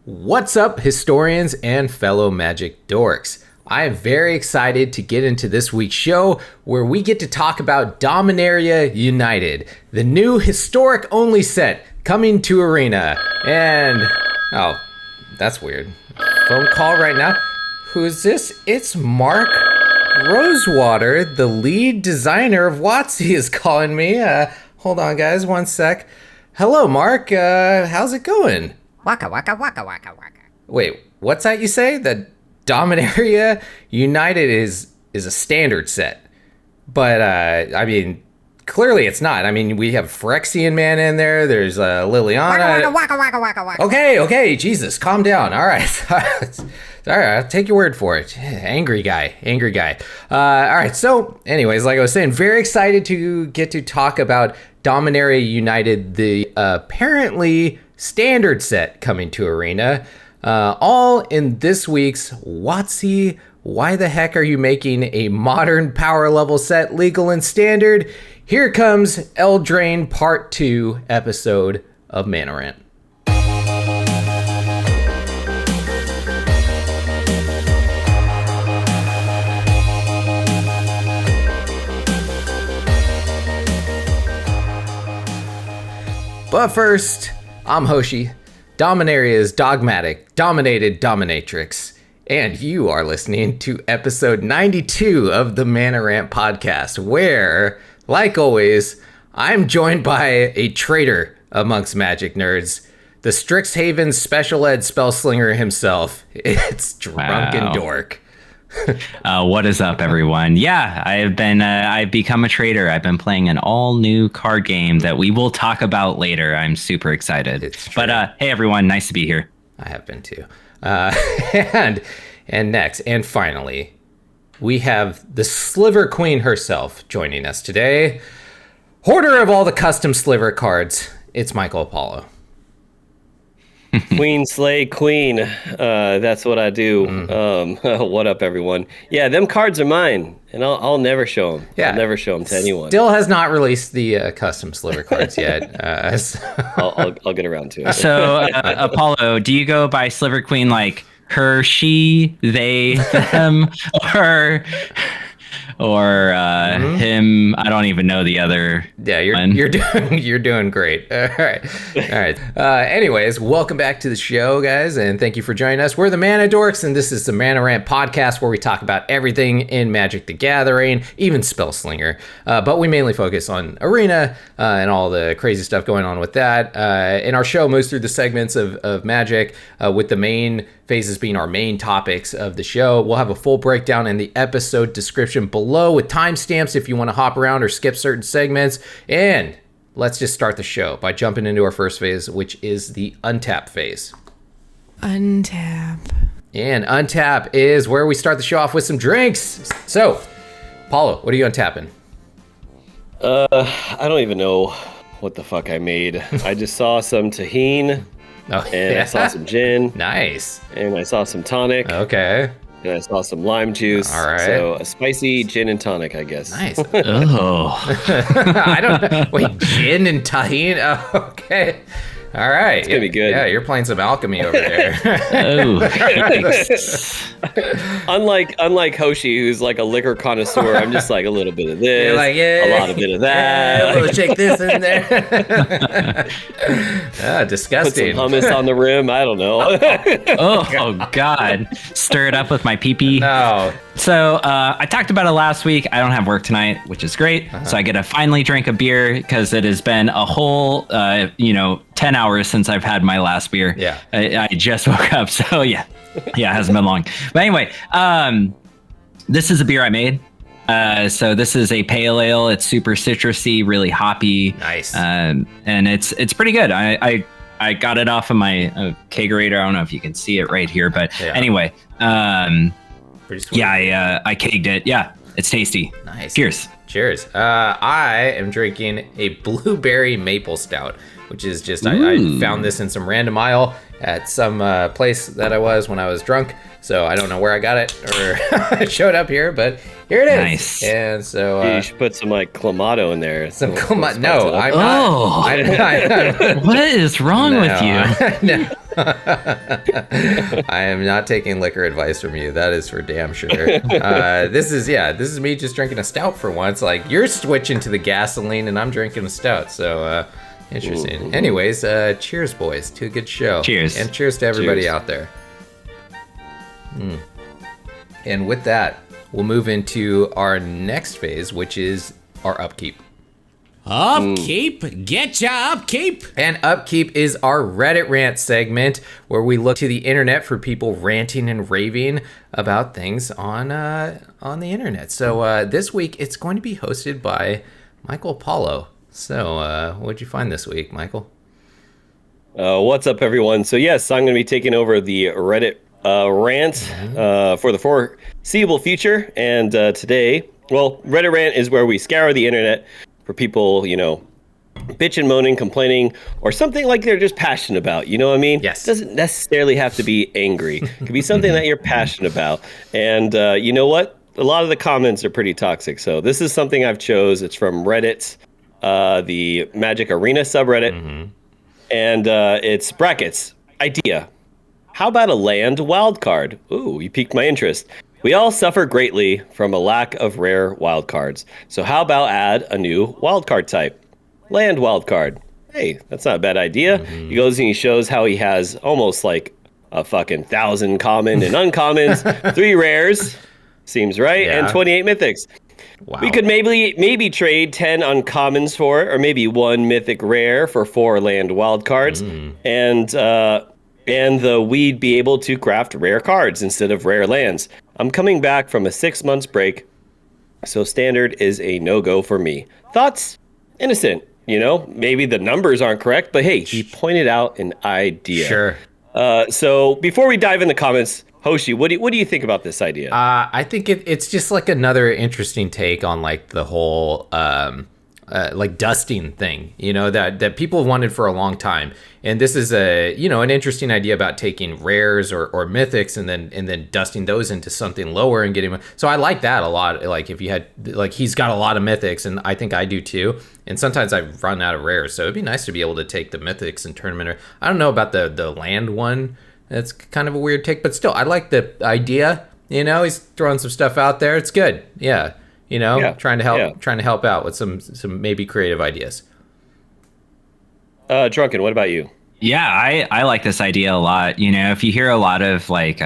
What's up, historians and fellow magic dorks? I am very excited to get into this week's show where we get to talk about Dominaria United, the new historic-only set coming to Arena. And, oh, that's weird. Phone call right now. Who is this? It's Mark Rosewater, the lead designer of WotC is calling me. Hold on, guys, one sec. Hello, Mark. How's it going? Waka waka waka waka waka. Wait, what's that you say? That Dominaria United is a standard set. But, I mean, clearly it's not. I mean, we have Phyrexian Man in there. There's Liliana. Waka waka waka waka. Okay, Jesus, calm down. All right. All right, I'll take your word for it. Angry guy. All right, so anyways, like I was saying, very excited to get to talk about Dominaria United, the apparently standard set coming to Arena, all in this week's WotC. Why the heck are you making a modern power level set legal and standard? Here comes Eldraine Part 2 episode of Mana Rant. But first, I'm Hoshi, Dominaria's dogmatic, dominated dominatrix, and you are listening to episode 92 of the Mana Rant podcast, where, like always, I'm joined by a traitor amongst magic nerds, the Strixhaven special ed spellslinger himself. It's Drunken Dork. What is up, everyone? Yeah, I've become a trader. I've been playing an all new card game that we will talk about later. I'm super excited. But hey, everyone, nice to be here. I have been too. And next, and finally, we have the Sliver Queen herself joining us today. Hoarder of all the custom Sliver cards, it's Michael Apollo. Queen slay queen. That's what I do. What up, everyone? Yeah, them cards are mine, and I'll never show them. Yeah, I'll never show them to anyone. Still has not released the custom Sliver cards yet. I'll get around to it. So, Apollo, do you go by Sliver Queen like her, she, they, them, or him? I don't even know the other. Yeah, you're doing great. All right. Anyways, welcome back to the show, guys, and thank you for joining us. We're the Mana Dorks, and this is the Mana Rant podcast where we talk about everything in Magic the Gathering, even Spellslinger. But we mainly focus on Arena and all the crazy stuff going on with that. And our show moves through the segments of Magic, with the main phases being our main topics of the show. We'll have a full breakdown in the episode description below with timestamps if you want to hop around or skip certain segments. And let's just start the show by jumping into our first phase, which is the Untap phase. Untap. And Untap is where we start the show off with some drinks. So, Paulo, what are you untapping? I don't even know what the fuck I made. I just saw some tahini. Oh, and yeah. I saw some gin. Nice. And I saw some tonic. Okay. And I saw some lime juice. All right. So a spicy gin and tonic, I guess. Nice. Oh, I don't know. Wait, gin and tahini? Oh, okay. All right. It's going to be good. Yeah, you're playing some alchemy over there. Unlike Hoshi, who's like a liquor connoisseur, I'm just like a little bit of this, You're like, a lot of bit of that. Yeah, a little shake this in there. Put Disgusting. some hummus on the rim. I don't know. oh God. Stir it up with my pee-pee. No. So I talked about it last week. I don't have work tonight, which is great. So I get to finally drink a beer because it has been a whole, 10 hours since I've had my last beer. Yeah. I just woke up. So yeah, it hasn't been long. But anyway, this is a beer I made. So this is a pale ale. It's super citrusy, really hoppy. Nice. And it's pretty good. I got it off of my kegerator. I don't know if you can see it right here, but anyway, pretty sweet. yeah, I kegged it. Yeah, it's tasty. Nice. Cheers. I am drinking a blueberry maple stout, which is just, I found this in some random aisle at some place that I was when I was drunk. So I don't know where I got it or it showed up here, but here it is. Nice. And so You should put some like Clamato in there. some no, I'm Oh. not. What is wrong with you? No, I am not taking liquor advice from you. That is for damn sure. This is me just drinking a stout for once. Like, you're switching to the gasoline and I'm drinking a stout. So, interesting. Ooh. Anyways, cheers, boys, to a good show. Cheers. And cheers to everybody out there. And with that, we'll move into our next phase, which is our upkeep. Upkeep? Get ya upkeep! And Upkeep is our Reddit rant segment where we look to the internet for people ranting and raving about things on the internet. So this week it's going to be hosted by Michael Apollo. So what'd you find this week, Michael? What's up, everyone? So yes, I'm going to be taking over the Reddit rant for the foreseeable future. And today, Reddit rant is where we scour the internet for people, bitching, moaning, complaining, or something like they're just passionate about. You know what I mean? Yes. It doesn't necessarily have to be angry. It could be something that you're passionate about. And you know what? A lot of the comments are pretty toxic. So this is something I've chose. It's from Reddit, the Magic Arena subreddit. And it's brackets. Idea. How about a land wildcard? Ooh, you piqued my interest. We all suffer greatly from a lack of rare wildcards. So how about add a new wildcard type? Land wildcard. Hey, that's not a bad idea. He goes and he shows how he has almost like a fucking 1,000 common and uncommons, 3 rares, seems right, and 28 mythics. Wow. We could maybe trade 10 uncommons for it, or maybe 1 mythic rare for 4 land wildcards, and we'd be able to craft rare cards instead of rare lands. I'm coming back from a 6 months break, so standard is a no-go for me. Thoughts? Innocent. Maybe the numbers aren't correct, but hey, he pointed out an idea. Sure. So before we dive in the comments, Hoshi, what do you think about this idea? I think it's just like another interesting take on like the whole like dusting thing, that people have wanted for a long time. And this is an interesting idea about taking rares or mythics and then dusting those into something lower and getting. So I like that a lot. Like if you had, like, he's got a lot of mythics, and I think I do too. And sometimes I run out of rares, so it'd be nice to be able to take the mythics and turn them into. I don't know about the land one. That's kind of a weird take, but still, I like the idea. He's throwing some stuff out there. It's good. Yeah. Trying to help out with some maybe creative ideas. Drunken, what about you? Yeah, I like this idea a lot. If you hear a lot of like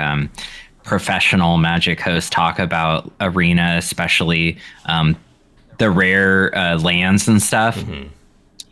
professional Magic hosts talk about Arena, especially the rare lands and stuff,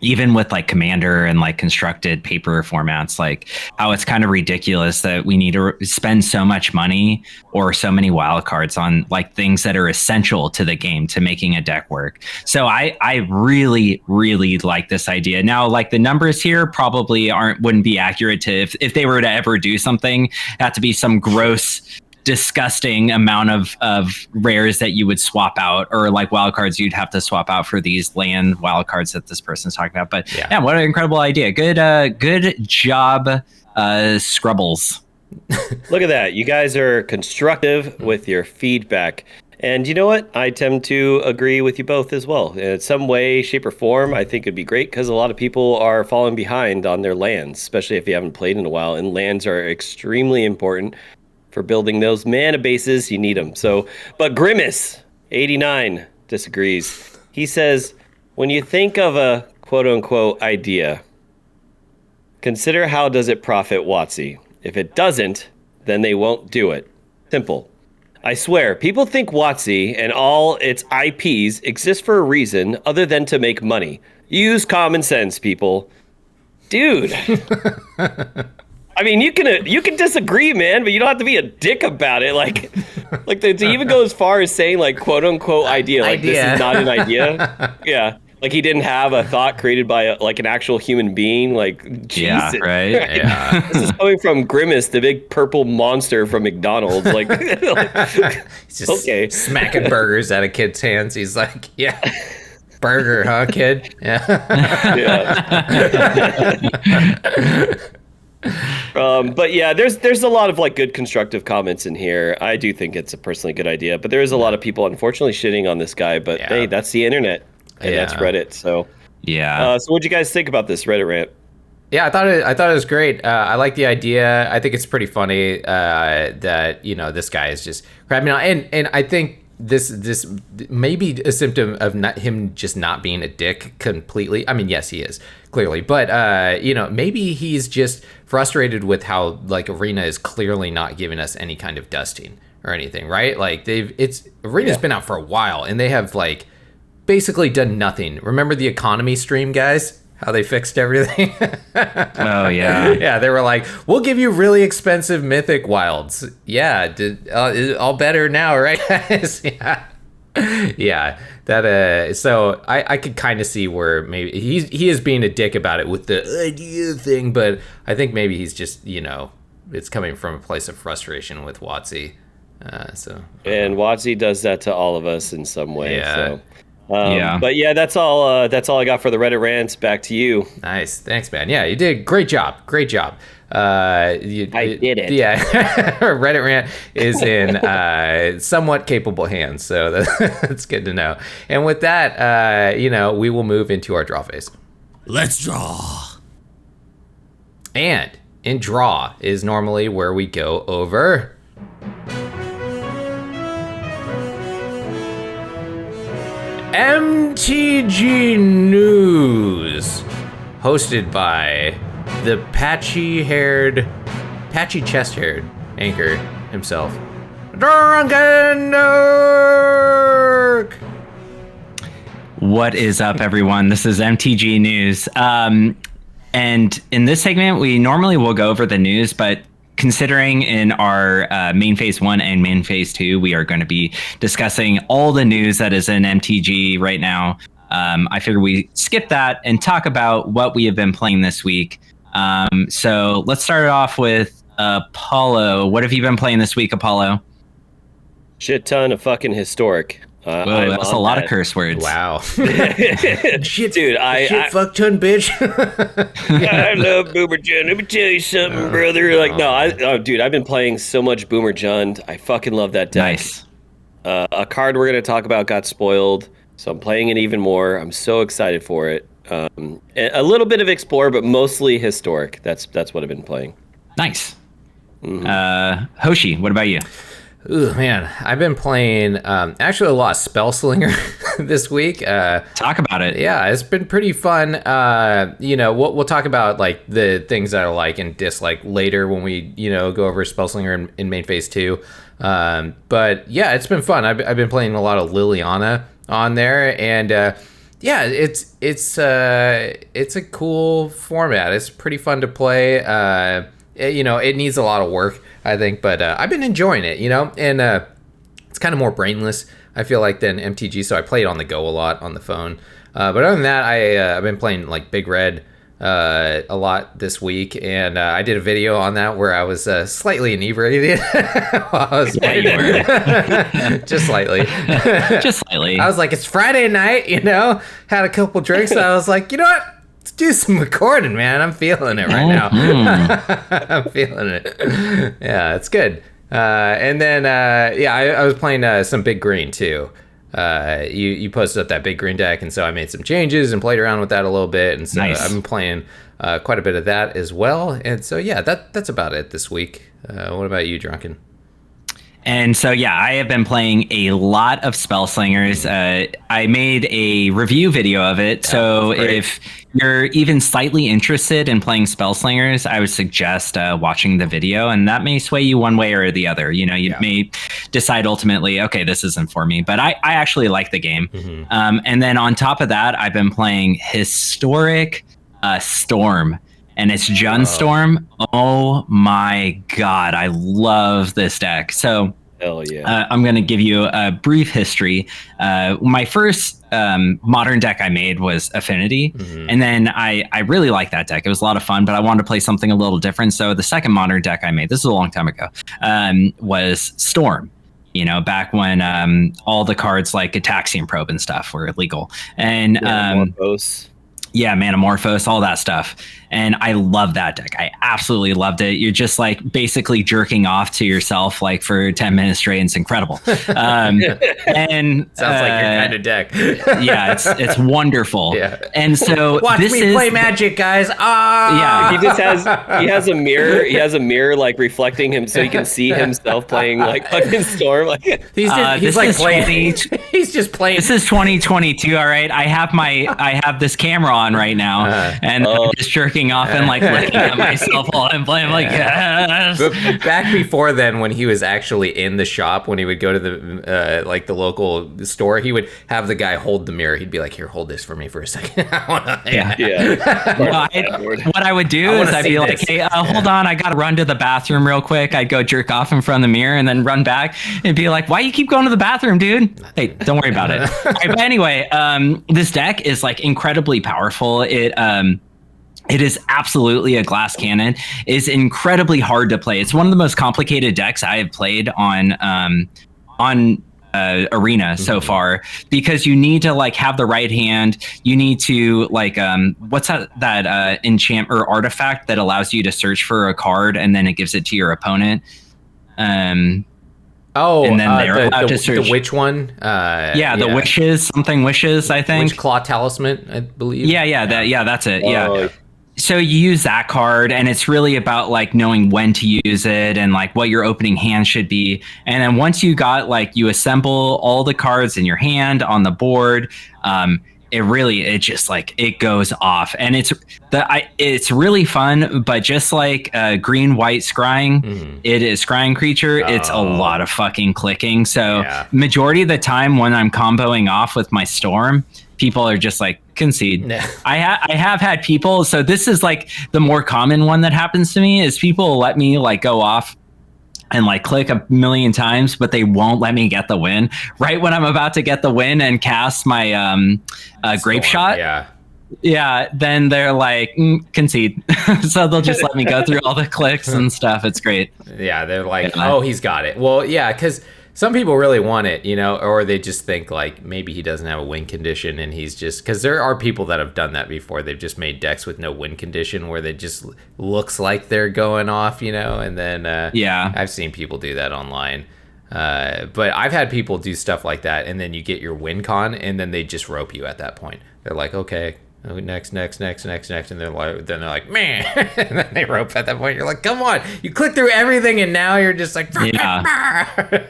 even with like Commander and like constructed paper formats, like how it's kind of ridiculous that we need to spend so much money or so many wildcards on like things that are essential to the game, to making a deck work. So I really, really like this idea. Now, like the numbers here probably wouldn't be accurate to if they were to ever do something, have to be some gross, disgusting amount of rares that you would swap out, or like wildcards you'd have to swap out for these land wildcards that this person's talking about. But yeah, what an incredible idea. Good job, Scrubbles. Look at that. You guys are constructive with your feedback. And you know what? I tend to agree with you both as well. In some way, shape, or form, I think it'd be great because a lot of people are falling behind on their lands, especially if you haven't played in a while. And lands are extremely important for building those mana bases. You need them. So, but Grimace 89 disagrees. He says, when you think of a quote unquote idea, consider how does it profit WotC. If it doesn't, then they won't do it. Simple. I swear, people think WotC and all its IPs exist for a reason other than to make money. Use common sense, people. Dude. I mean, you can disagree, man, but you don't have to be a dick about it. Like to even go as far as saying like quote unquote idea, like this is not an idea. Yeah, like he didn't have a thought created by an actual human being. Like Jesus, right? Yeah. This is coming from Grimace, the big purple monster from McDonald's. Like, he's just smacking burgers out of kids' hands. He's like, yeah. Burger, huh, kid? Yeah. But yeah, there's a lot of like good constructive comments in here. I do think it's a personally good idea, but there is a lot of people unfortunately shitting on this guy. But hey, that's the internet and that's Reddit. So yeah. So what'd you guys think about this Reddit rant? Yeah, I thought it was great. I like the idea. I think it's pretty funny that this guy is just crapping out, and I think this may be a symptom of him just not being a dick completely. I mean, yes, he is clearly, but maybe he's just frustrated with how like Arena is clearly not giving us any kind of dusting or anything, right? Like Arena's been out for a while, and they have like basically done nothing. Remember the economy stream, guys? How they fixed everything. Oh yeah. Yeah, they were like, we'll give you really expensive mythic wilds. Yeah, all better now, right, guys? Yeah. Yeah, that so I could kind of see where maybe he is being a dick about it with the idea thing, but I think maybe he's just it's coming from a place of frustration with WotC. And WotC does that to all of us in some way. Yeah. So. But yeah, that's all. That's all I got for the Reddit rants. Back to you. Nice, thanks, man. Yeah, you did great job. Great job. I did it. Yeah, Reddit rant is in somewhat capable hands, so that's good to know. And with that, we will move into our draw phase. Let's draw. And in draw is normally where we go over MTG News, hosted by the patchy chest-haired anchor himself, Drunken Dirk. What is up, everyone? This is MTG News. And in this segment, we normally will go over the news, but considering in our main phase 1 and main phase 2, we are going to be discussing all the news that is in MTG right now. I figured we skip that and talk about what we have been playing this week. So let's start off with Apollo. What have you been playing this week, Apollo? Shit ton of fucking historic. Whoa, that's a lot of curse words. Wow. Shit, dude. Fuck ton, bitch. I love Boomer Jund. Let me tell you something, brother. Like, dude, I've been playing so much Boomer Jund. I fucking love that deck. Nice. A card we're going to talk about got spoiled, so I'm playing it even more. I'm so excited for it. A little bit of Explore, but mostly historic. That's what I've been playing. Nice. Mm-hmm. Hoshi, what about you? Ooh, man, I've been playing actually a lot of Spell Slinger this week. Talk about it. Yeah, it's been pretty fun. We'll talk about like the things that I like and dislike later when we go over Spell Slinger in main phase 2. But yeah, it's been fun. I've been playing a lot of Liliana on there, and yeah, it's a cool format. It's pretty fun to play. It needs a lot of work, I think, but I've been enjoying it, and it's kind of more brainless, I feel like, than MTG, so I play it on the go a lot on the phone. But other than that, I've been playing like Big Red a lot this week, and I did a video on that where I was slightly inebriated while I was playing. Just slightly. Just slightly. I was like, it's Friday night, had a couple drinks, and I was like, you know what? Let's do some recording, man. I'm feeling it right now. I'm feeling it. Yeah, it's good. And then, I was playing some Big Green, too. You posted up that Big Green deck, and so I made some changes and played around with that a little bit. And so nice. I've been playing quite a bit of that as well. And so, yeah, that's about it this week. What about you, Drunken? And so, yeah, I have been playing a lot of Spell Slingers. I made a review video of it. So if you're even slightly interested in playing Spell Slingers, I would suggest watching the video, and that may sway you one way or the other. You may decide ultimately, okay, this isn't for me, but I actually like the game. Mm-hmm. And then on top of that, I've been playing Historic Storm. And it's Jund Storm. Oh my god, I love this deck. So hell yeah. I'm going to give you a brief history. My first modern deck I made was Affinity. Mm-hmm. And then I really liked that deck. It was a lot of fun, but I wanted to play something a little different. So the second modern deck I made, this is a long time ago, was Storm. Back when all the cards like Ataxian Probe and stuff were illegal. And Manamorphose. Yeah, Manamorphose, all that stuff. and I love that deck. I absolutely loved it. You're just like basically jerking off to yourself like for 10 minutes straight. And it's incredible. And Sounds like your kind of deck. yeah, it's wonderful. Yeah. And so Watch this me is play Magic, guys. Ah, yeah. He has a mirror. He has a mirror like reflecting him, so he can see himself playing like fucking Storm. Like he's this like is playing. He's just playing. This is 2022. All right, I have this camera on right now, and I'm just jerking off and like looking at myself while I'm playing. I'm like, yes. But back before then, when he was actually in the shop, when he would go to the like the local store, he would have the guy hold the mirror. He'd be like, "Here, hold this for me for a second." Yeah. What I would do is I'd be like, "Hey, hold on, I gotta run to the bathroom real quick." I'd go jerk off in front of the mirror and then run back and be like, "Why you keep going to the bathroom, dude?" Hey, don't worry about it. All right, but anyway, this deck is like incredibly powerful. It is absolutely a glass cannon. It's incredibly hard to play. It's one of the most complicated decks I have played on Arena so far, because you need to like have the right hand. You need to like what's that enchant or artifact that allows you to search for a card and then it gives it to your opponent. And then they're allowed to search the witch one. The wishes, I think. Witch Claw Talisman, I believe. That's it. Yeah. So you use that card, and it's really about like knowing when to use it and like what your opening hand should be. And then once you got like you assemble all the cards in your hand on the board, it just like it goes off, and it's really fun. But just like green white scrying, it is scrying creature. It's a lot of fucking clicking. So majority of the time when I'm comboing off with my Storm, people are just like concede. Nah. I have had people. So this is like the more common one that happens to me is people let me like go off and like click a million times, but they won't let me get the win. Right when I'm about to get the win and cast my grape shot. Yeah. Then they're like, concede. So they'll just let me go through all the clicks and stuff. It's great. Yeah. They're like, oh, he's got it. Well, yeah. Cause some people really want it, you know, or they just think like maybe he doesn't have a win condition and he's just, because there are people that have done that before. They've just made decks with no win condition where they just looks like they're going off, you know, and then I've seen people do that online. But I've had people do stuff like that, and then you get your win con, and then they just rope you at that point. They're like, okay, next, and they're like, man, and then they rope at that point. You're like, come on, you click through everything, and now you're just like, yeah.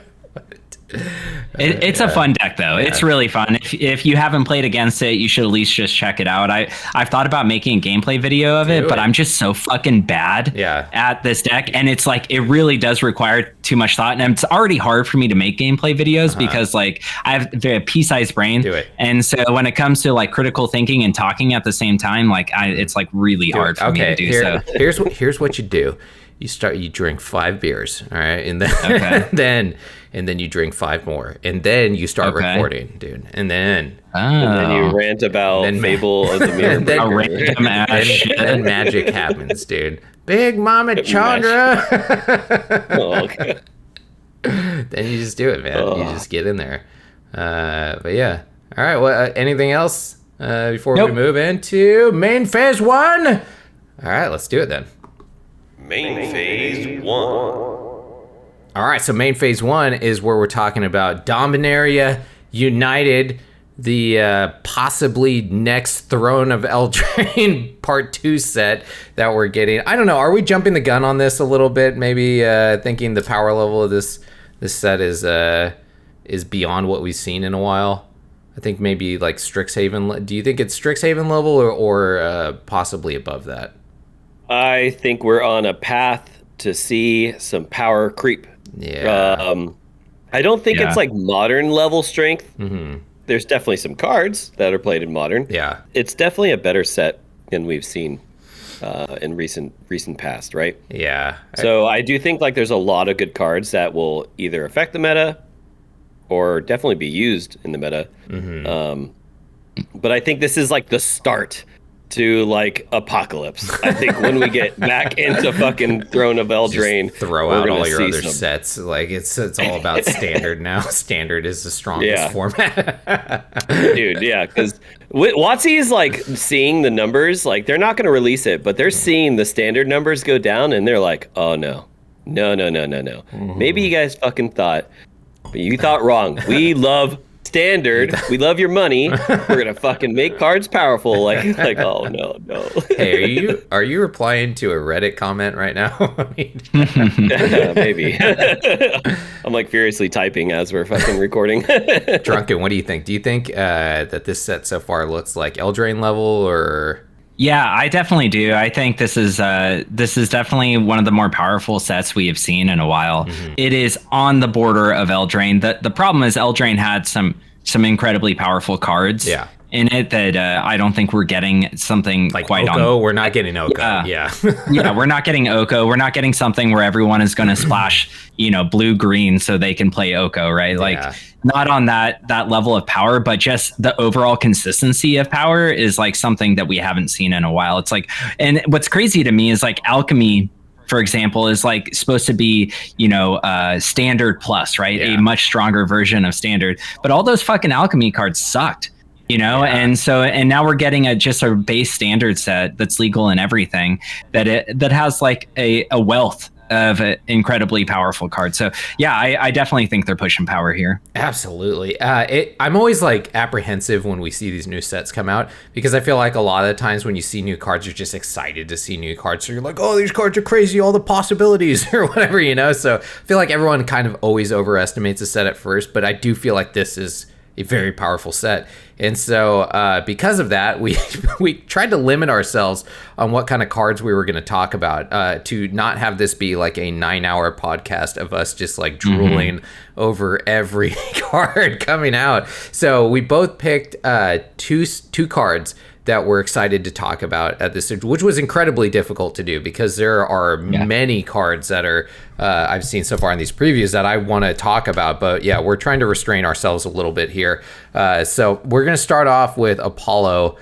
It's a fun deck though. Yeah. It's really fun. If you haven't played against it, you should at least just check it out. I've thought about making a gameplay video of it, but I'm just so fucking bad at this deck, and it's like it really does require too much thought, and it's already hard for me to make gameplay videos because like I have a very pea-sized brain, and so when it comes to like critical thinking and talking at the same time, like it's like really hard for me to do. So here's what you do. You drink 5 beers, all right, and then and then you drink 5 more, and then you start recording, dude, and then you rant about Fable of the Mirror Breaker. Then magic happens, dude. Big Mama Chandra. Okay. Then you just do it, man. You just get in there. But yeah, all right. Well, anything else before we move into main phase 1? All right, let's do it then. Main phase 1. All right, so main phase 1 is where we're talking about Dominaria United, the possibly next Throne of Eldraine Part 2 set that we're getting. I don't know, are we jumping the gun on this a little bit? Maybe thinking the power level of this set is beyond what we've seen in a while? I think maybe like Strixhaven. Do you think it's Strixhaven level or possibly above that? I think we're on a path to see some power creep. Yeah. I don't think it's like modern level strength. Mm-hmm. There's definitely some cards that are played in modern. Yeah. It's definitely a better set than we've seen in recent past, right? Yeah. So I do think like there's a lot of good cards that will either affect the meta or definitely be used in the meta. Mm-hmm. But I think this is like the start to like Apocalypse. I think when we get back into fucking Throne of Eldraine, Just throw out all your other sets. Like it's all about standard now. Standard is the strongest format. Dude, yeah, because WotC's like seeing the numbers. Like they're not going to release it, but they're seeing the standard numbers go down, and they're like, oh no. Maybe you guys fucking thought, but you thought wrong. We love standard. We love your money. We're gonna fucking make cards powerful. Like oh no. Hey, are you replying to a Reddit comment right now? Maybe. I'm like furiously typing as we're fucking recording. Drunken, what do you think? Do you think that this set so far looks like Eldraine level or? Yeah, I definitely do. I think this is definitely one of the more powerful sets we have seen in a while. Mm-hmm. It is on the border of Eldraine. The problem is Eldraine had some incredibly powerful cards in it that I don't think we're getting something like quite Oko. on. We're not getting Oko. Yeah. Yeah, we're not getting Oko. We're not getting something where everyone is going to splash, blue green so they can play Oko, right? Like not on that level of power, but just the overall consistency of power is like something that we haven't seen in a while. It's like, and what's crazy to me is like Alchemy, for example, is like supposed to be, standard plus, right? Yeah. A much stronger version of standard, but all those fucking Alchemy cards sucked. And now we're getting just a base standard set that's legal and everything that has like a wealth of incredibly powerful cards. So yeah, I definitely think they're pushing power here. Absolutely. I'm always like apprehensive when we see these new sets come out because I feel like a lot of the times when you see new cards, you're just excited to see new cards. So you're like, oh, these cards are crazy, all the possibilities or whatever, So I feel like everyone kind of always overestimates a set at first, but I do feel like this is a very powerful set. And so because of that, we tried to limit ourselves on what kind of cards we were going to talk about to not have this be like a 9-hour podcast of us just like drooling over every card coming out. So we both picked two cards that we're excited to talk about at this stage, which was incredibly difficult to do because there are many cards that are I've seen so far in these previews that I want to talk about. But yeah, we're trying to restrain ourselves a little bit here. So we're going to start off with Apollo,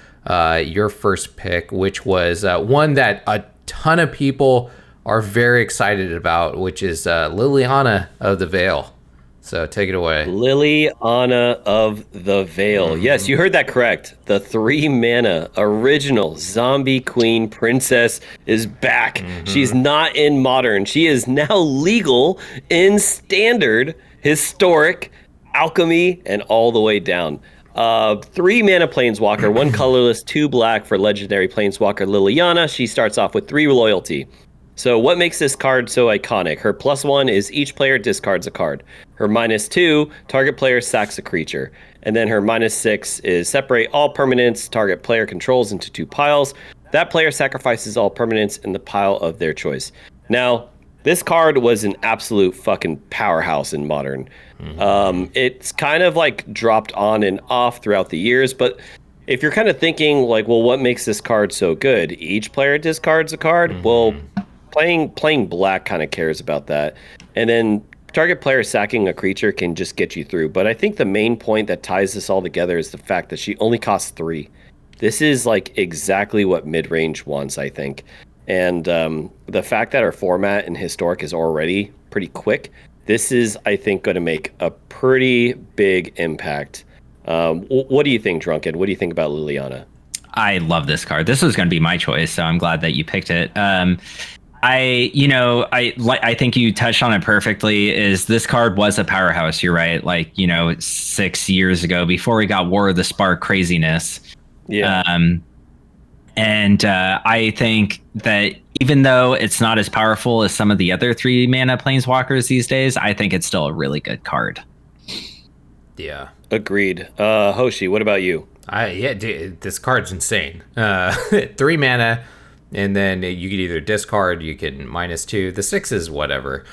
your first pick, which was one that a ton of people are very excited about, which is Liliana of the Veil. So take it away. Liliana of the Veil. Yes, you heard that correct. The 3-mana original zombie queen princess is back. She's not in modern. She is now legal in standard, historic, alchemy, and all the way down. 3-mana planeswalker, 1 colorless, 2 black for legendary planeswalker Liliana. She starts off with 3 loyalty. So what makes this card so iconic? Her +1 is each player discards a card. Her -2, target player sacks a creature. And then her -6 is separate all permanents target player controls into 2 piles. That player sacrifices all permanents in the pile of their choice. Now, this card was an absolute fucking powerhouse in Modern. It's kind of like dropped on and off throughout the years, but if you're kind of thinking like, well, what makes this card so good? Each player discards a card? Well, playing black kind of cares about that. And then target player sacking a creature can just get you through. But I think the main point that ties this all together is the fact that she only costs 3. This is like exactly what mid-range wants, I think. And the fact that our format in Historic is already pretty quick, this is, I think, going to make a pretty big impact. What do you think, Drunken? What do you think about Liliana? I love this card. This was going to be my choice, so I'm glad that you picked it. I think you touched on it perfectly. Is this card was a powerhouse? You're right. 6 years ago, before we got War of the Spark craziness. Yeah. I think that even though it's not as powerful as some of the other 3-mana planeswalkers these days, I think it's still a really good card. Yeah. Agreed. Hoshi, what about you? Dude, this card's insane. 3 mana. And then you could either discard, you can -2. The 6 is whatever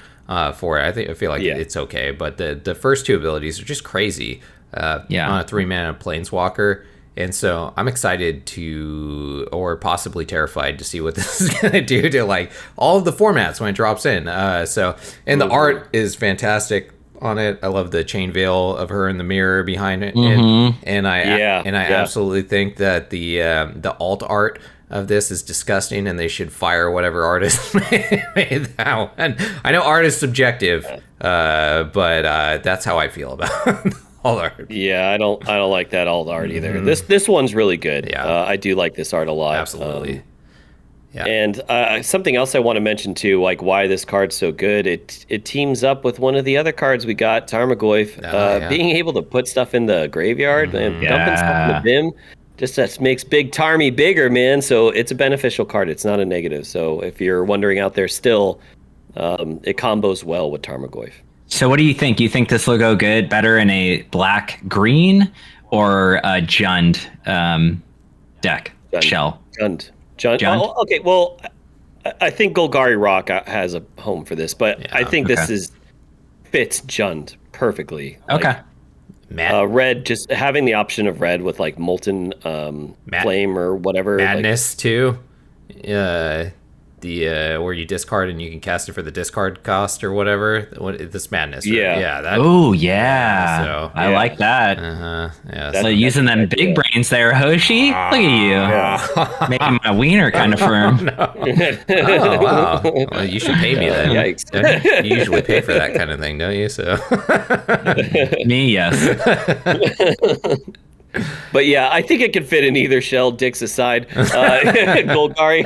for it. I feel like it's okay. But the first 2 abilities are just crazy on a 3-mana planeswalker. And so I'm excited or possibly terrified to see what this is going to do to like all of the formats when it drops in. And the art is fantastic. on it. I love the chain veil of her in the mirror behind it, and I absolutely think that the alt art of this is disgusting, and they should fire whatever artist made that one. I know art is subjective, but that's how I feel about alt art. Yeah, I don't like that alt art either. This one's really good. Yeah. I do like this art a lot. Absolutely. Yeah. And something else I want to mention too, like why this card's so good. It teams up with one of the other cards we got, Tarmogoyf. Being able to put stuff in the graveyard and dumping stuff in the bin, just that makes Big Tarmy bigger, man. So it's a beneficial card. It's not a negative. So if you're wondering out there still, it combos well with Tarmogoyf. So what do you think? You think this will go good, better in a black-green or a Jund deck? Shell? Jund. Oh, okay, well, I think Golgari Rock has a home for this, but I think this fits Jund perfectly. Okay. Red, just having the option of red with like Molten Flame or whatever. Madness too. Where you discard and you can cast it for the discard cost or whatever. This Madness. Right? Yeah. Oh yeah. So I like that. Yeah. So using them big brains there, Hoshi. Look at you. Yeah. Making my wiener kind of firm. Oh wow. Well, you should pay me then. Yikes. You usually pay for that kind of thing, don't you? So. Me, yes. But yeah, I think it could fit in either shell, dicks aside. Golgari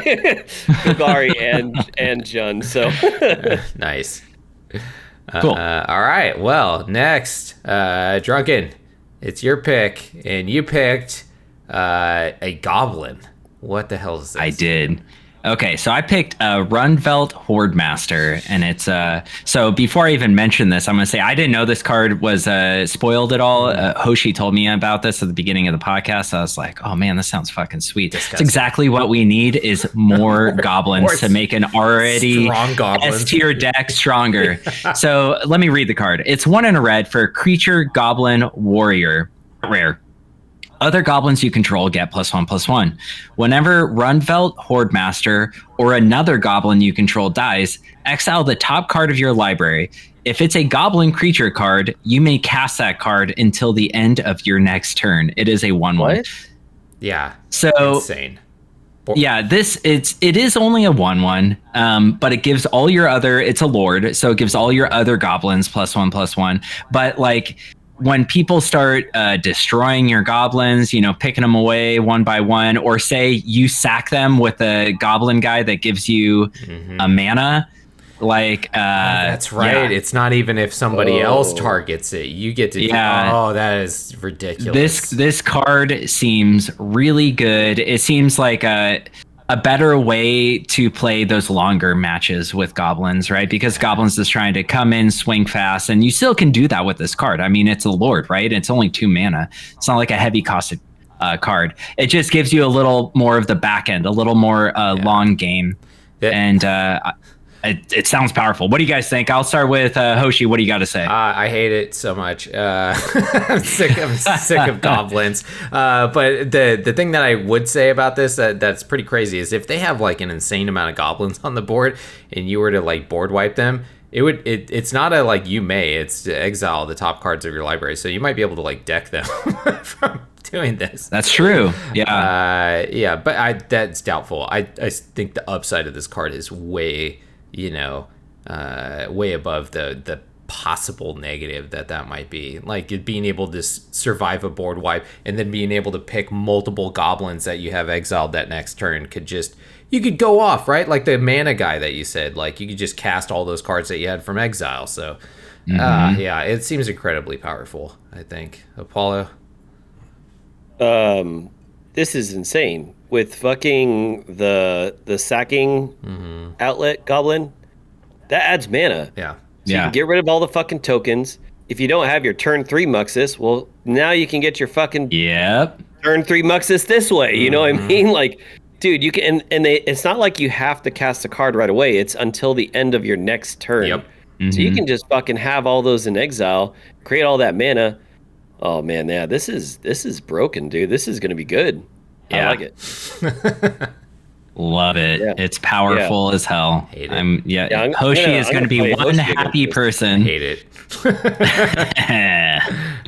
and Jund. So nice. Cool. All right. Well, next, Drunken, it's your pick, and you picked a goblin. What the hell is this? I did. Okay, so I picked Runvelt Hordemaster, and it's so before I even mention this, I'm gonna say I didn't know this card was spoiled at all. Hoshi told me about this at the beginning of the podcast. I was like, oh man, this sounds fucking sweet. Disgusting. It's exactly what we need is more goblins to make an already strong S tier deck stronger. So let me read the card. It's 1 and a red for creature goblin warrior, rare. Other goblins you control get +1/+1. Whenever Runvelt Hordemaster or another goblin you control dies, exile the top card of your library. If it's a goblin creature card, you may cast that card until the end of your next turn. It is a 1/1. What? Yeah. So insane. Yeah, it is only a 1/1, but it gives all your other. It's a lord, so it gives all your other goblins +1/+1. But like, when people start destroying your goblins, picking them away one by one, or say you sack them with a goblin guy that gives you a mana, like that's right. Yeah. It's not even if somebody else targets it, you get to. Yeah. Oh, that is ridiculous. This card seems really good. It seems like a better way to play those longer matches with goblins, right? Because goblins is trying to come in, swing fast, and you still can do that with this card. I mean, it's a lord, right? It's only 2 mana. It's not like a heavy costed card. It just gives you a little more of the back end, a little more long game. Yeah. And it sounds powerful. What do you guys think? I'll start with Hoshi. What do you got to say? I hate it so much. I'm sick of goblins. But the thing that I would say about this that's pretty crazy is if they have like an insane amount of goblins on the board and you were to like board wipe them, it's not a like you may, it's to exile the top cards of your library. So you might be able to like deck them from doing this. That's true. Yeah. But that's doubtful. I think the upside of this card is way above the possible negative that might be. Like it being able to survive a board wipe and then being able to pick multiple goblins that you have exiled that next turn you could go off, right? Like the mana guy that you said, like you could just cast all those cards that you had from exile. So it seems incredibly powerful, I think. Apollo? This is insane. With fucking the sacking outlet goblin, that adds mana. Yeah. So you can get rid of all the fucking tokens. If you don't have your turn 3 Muxus, well, now you can get your fucking turn 3 Muxus this way. You know what I mean? Like, dude, you can, it's not like you have to cast a card right away. It's until the end of your next turn. Yep. So you can just fucking have all those in exile, create all that mana. Oh man, yeah, this is broken, dude. This is gonna be good. Yeah. I like it. Love it. Yeah. It's powerful as hell. Hate it. Yeah, Hoshi is going to be play one Hoshi against happy this. person. Hate it.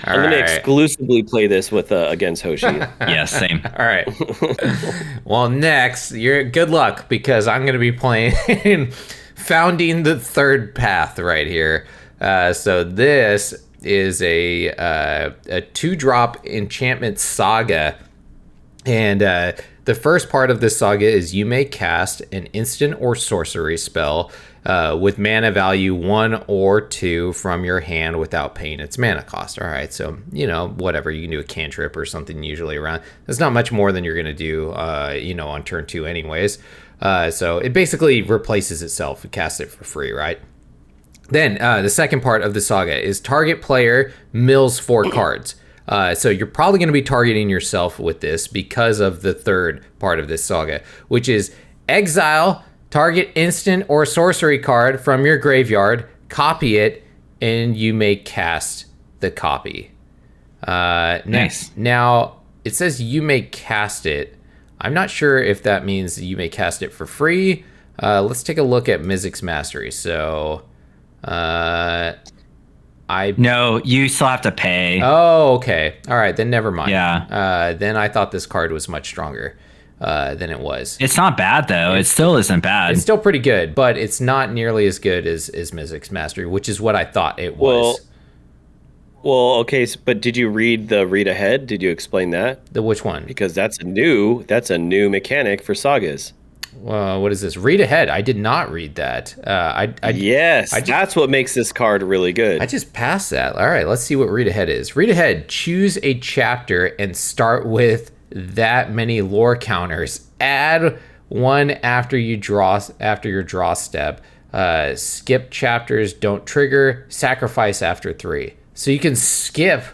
I'm going to exclusively play this with against Hoshi. Yeah, same. All right. Well, next, you're good luck because I'm going to be playing Founding the Third Path right here. So this is a 2-drop enchantment saga. And the first part of this saga is you may cast an instant or sorcery spell with mana value 1 or 2 from your hand without paying its mana cost. All right, so, whatever. You can do a cantrip or something usually around. That's not much more than you're going to do, on turn 2 anyways. So it basically replaces itself. You cast it for free, right? Then the second part of the saga is target player mills 4 cards. So you're probably going to be targeting yourself with this because of the third part of this saga, which is exile target instant or sorcery card from your graveyard, copy it, and you may cast the copy. Nice. Now, it says you may cast it. I'm not sure if that means you may cast it for free. Let's take a look at Mizzix's Mastery. So, No, you still have to pay. Oh, okay. All right, then never mind. Yeah. Then I thought this card was much stronger than it was. It's not bad though. It still isn't bad. It's still pretty good, but it's not nearly as good as Mizzix's Mastery, which is what I thought it was. Well, okay, but did you read the read ahead? Did you explain that? The which one? Because that's a new mechanic for sagas. What is this? Read ahead. I did not read that. That's what makes this card really good. I just passed that. All right, let's see what read ahead is. Read ahead. Choose a chapter and start with that many lore counters. Add one after your draw step. Skip chapters. Don't trigger. Sacrifice after 3. So you can skip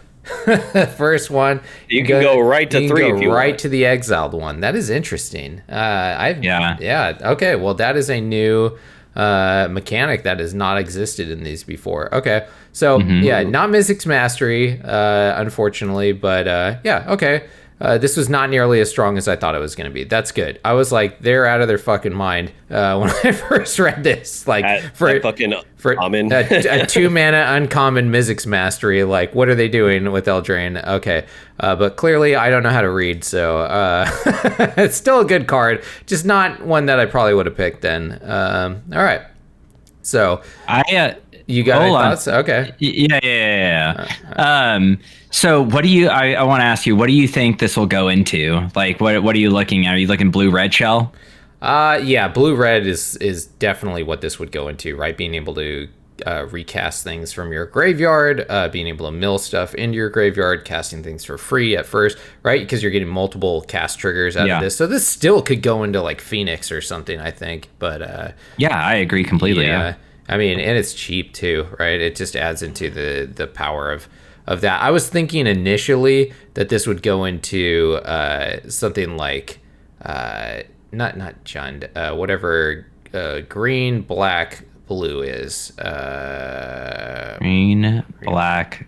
the first one. You can go right to 3 if you right want. to the exiled one. That is interesting. Yeah. Okay. Well, that is a new mechanic that has not existed in these before. Okay. So not Mizzix's Mastery, unfortunately, but okay. This was not nearly as strong as I thought it was going to be. That's good. I was like, they're out of their fucking mind when I first read this. Like for common. a 2-mana uncommon Mizzix's Mastery. Like, what are they doing with Eldraine? Okay, but clearly I don't know how to read, so it's still a good card, just not one that I probably would have picked then. All right, so you got any thoughts? Okay. Yeah. So what do you, I want to ask you, what do you think this will go into? Like, what are you looking at? Are you looking blue-red shell? Blue-red is definitely what this would go into, right? Being able to recast things from your graveyard, being able to mill stuff into your graveyard, casting things for free at first, right? Because you're getting multiple cast triggers out of this. So this still could go into like Phoenix or something, I think. But I agree completely. Yeah. I mean, and it's cheap too, right? It just adds into the power of that. I was thinking initially that this would go into something like not Jund, whatever green, black, blue is. Green, black,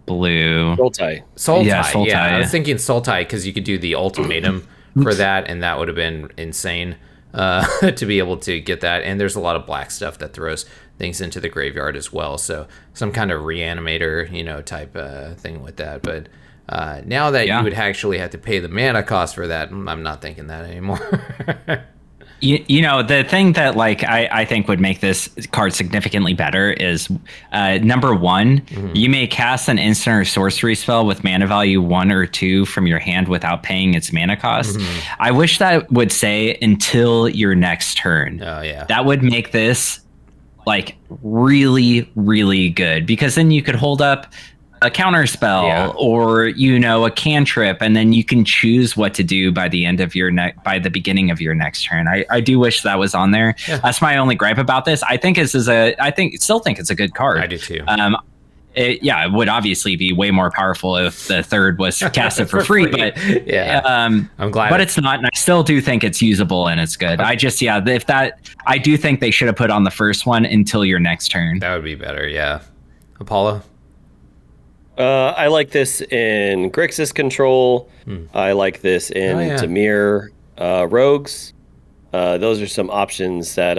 blue. Sultai. Sultai. Yeah, I was thinking Sultai because you could do the ultimatum for that, and that would have been insane to be able to get that. And there's a lot of black stuff that throws things into the graveyard as well. So some kind of reanimator, type thing with that. But now that you would actually have to pay the mana cost for that, I'm not thinking that anymore. The thing that I think would make this card significantly better is number one, you may cast an instant or sorcery spell with mana value 1 or 2 from your hand without paying its mana cost. I wish that would say until your next turn. Oh yeah, that would make this really, really good, because then you could hold up a counter spell or a cantrip, and then you can choose what to do by the end of your by the beginning of your next turn. I do wish that was on there. That's my only gripe about this. I think still think it's a good card. I do too. It would obviously be way more powerful if the third was casted for free, but I'm glad. But it's not, and I still do think it's usable and it's good. I do think they should have put on the first one until your next turn. That would be better. Yeah, Apollo. I like this in Grixis Control. I like this in Dimir Rogues. those are some options that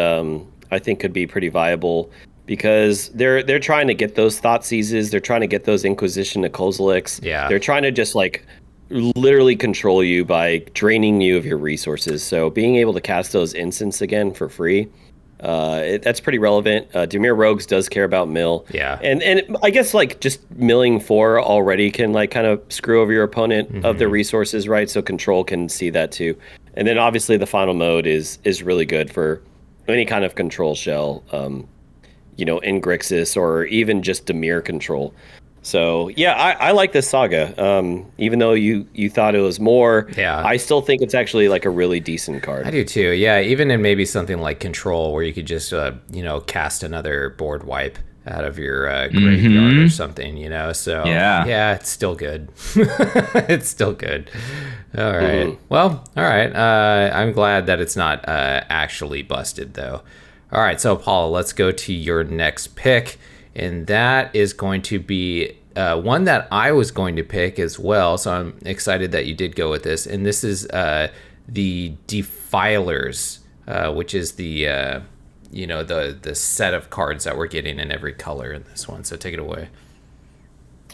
I think could be pretty viable because they're trying to get those thought seizes, they're trying to get those Inquisition to Koziliks. Yeah. They're trying to just like literally control you by draining you of your resources. So being able to cast those instants again for free, that's pretty relevant. Dimir Rogues does care about mill. Yeah. And I guess like just milling 4 already can like kind of screw over your opponent of their resources, right? So control can see that too. And then obviously the final mode is really good for any kind of control shell, in Grixis or even just Dimir control. So yeah, I like this saga. Even though you thought it was more, I still think it's actually like a really decent card. I do too. Yeah, even in maybe something like Control, where you could just cast another board wipe out of your graveyard or something. So yeah, it's still good. It's still good. All right. Well, all right. I'm glad that it's not actually busted though. All right. So Paul, let's go to your next pick. And that is going to be one that I was going to pick as well. So I'm excited that you did go with this. And this is the Defilers, which is the set of cards that we're getting in every color in this one. So take it away.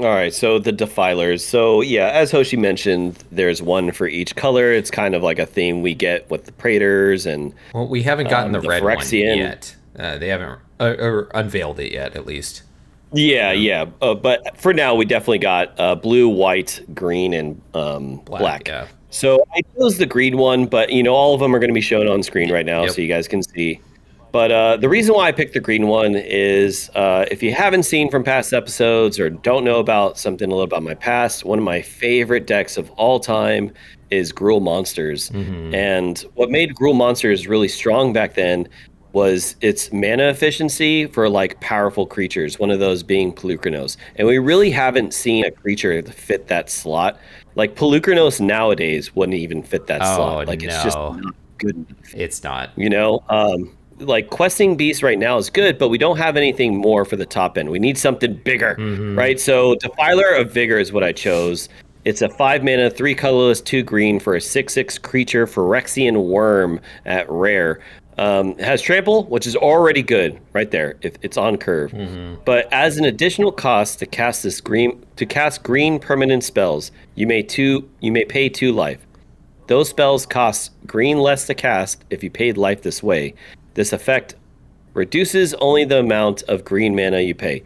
All right, so the Defilers. So yeah, as Hoshi mentioned, there's one for each color. It's kind of like a theme we get with the Praetors and. Well, we haven't gotten the red Phyrexian one yet. They haven't or unveiled it yet, at least. Yeah. But for now, we definitely got blue, white, green, and black. Yeah. So I chose the green one, but all of them are going to be shown on screen right now, so you guys can see. But the reason why I picked the green one is if you haven't seen from past episodes or don't know about something a little about my past, one of my favorite decks of all time is Gruul Monsters. And what made Gruul Monsters really strong back then was its mana efficiency for like powerful creatures, one of those being Pelucranos. And we really haven't seen a creature fit that slot. Like Pelucranos nowadays wouldn't even fit that slot. Like it's just not good enough. It's not. Like Questing Beast right now is good, but we don't have anything more for the top end. We need something bigger, right? So Defiler of Vigor is what I chose. It's a 5 mana, 3 colorless, 2 green for a 6/6 creature, Phyrexian Worm at rare. It has trample, which is already good right there if it's on curve. But as an additional cost to cast green permanent spells, you may pay 2 life. Those spells cost green less to cast if you paid life this way. This effect reduces only the amount of green mana you pay.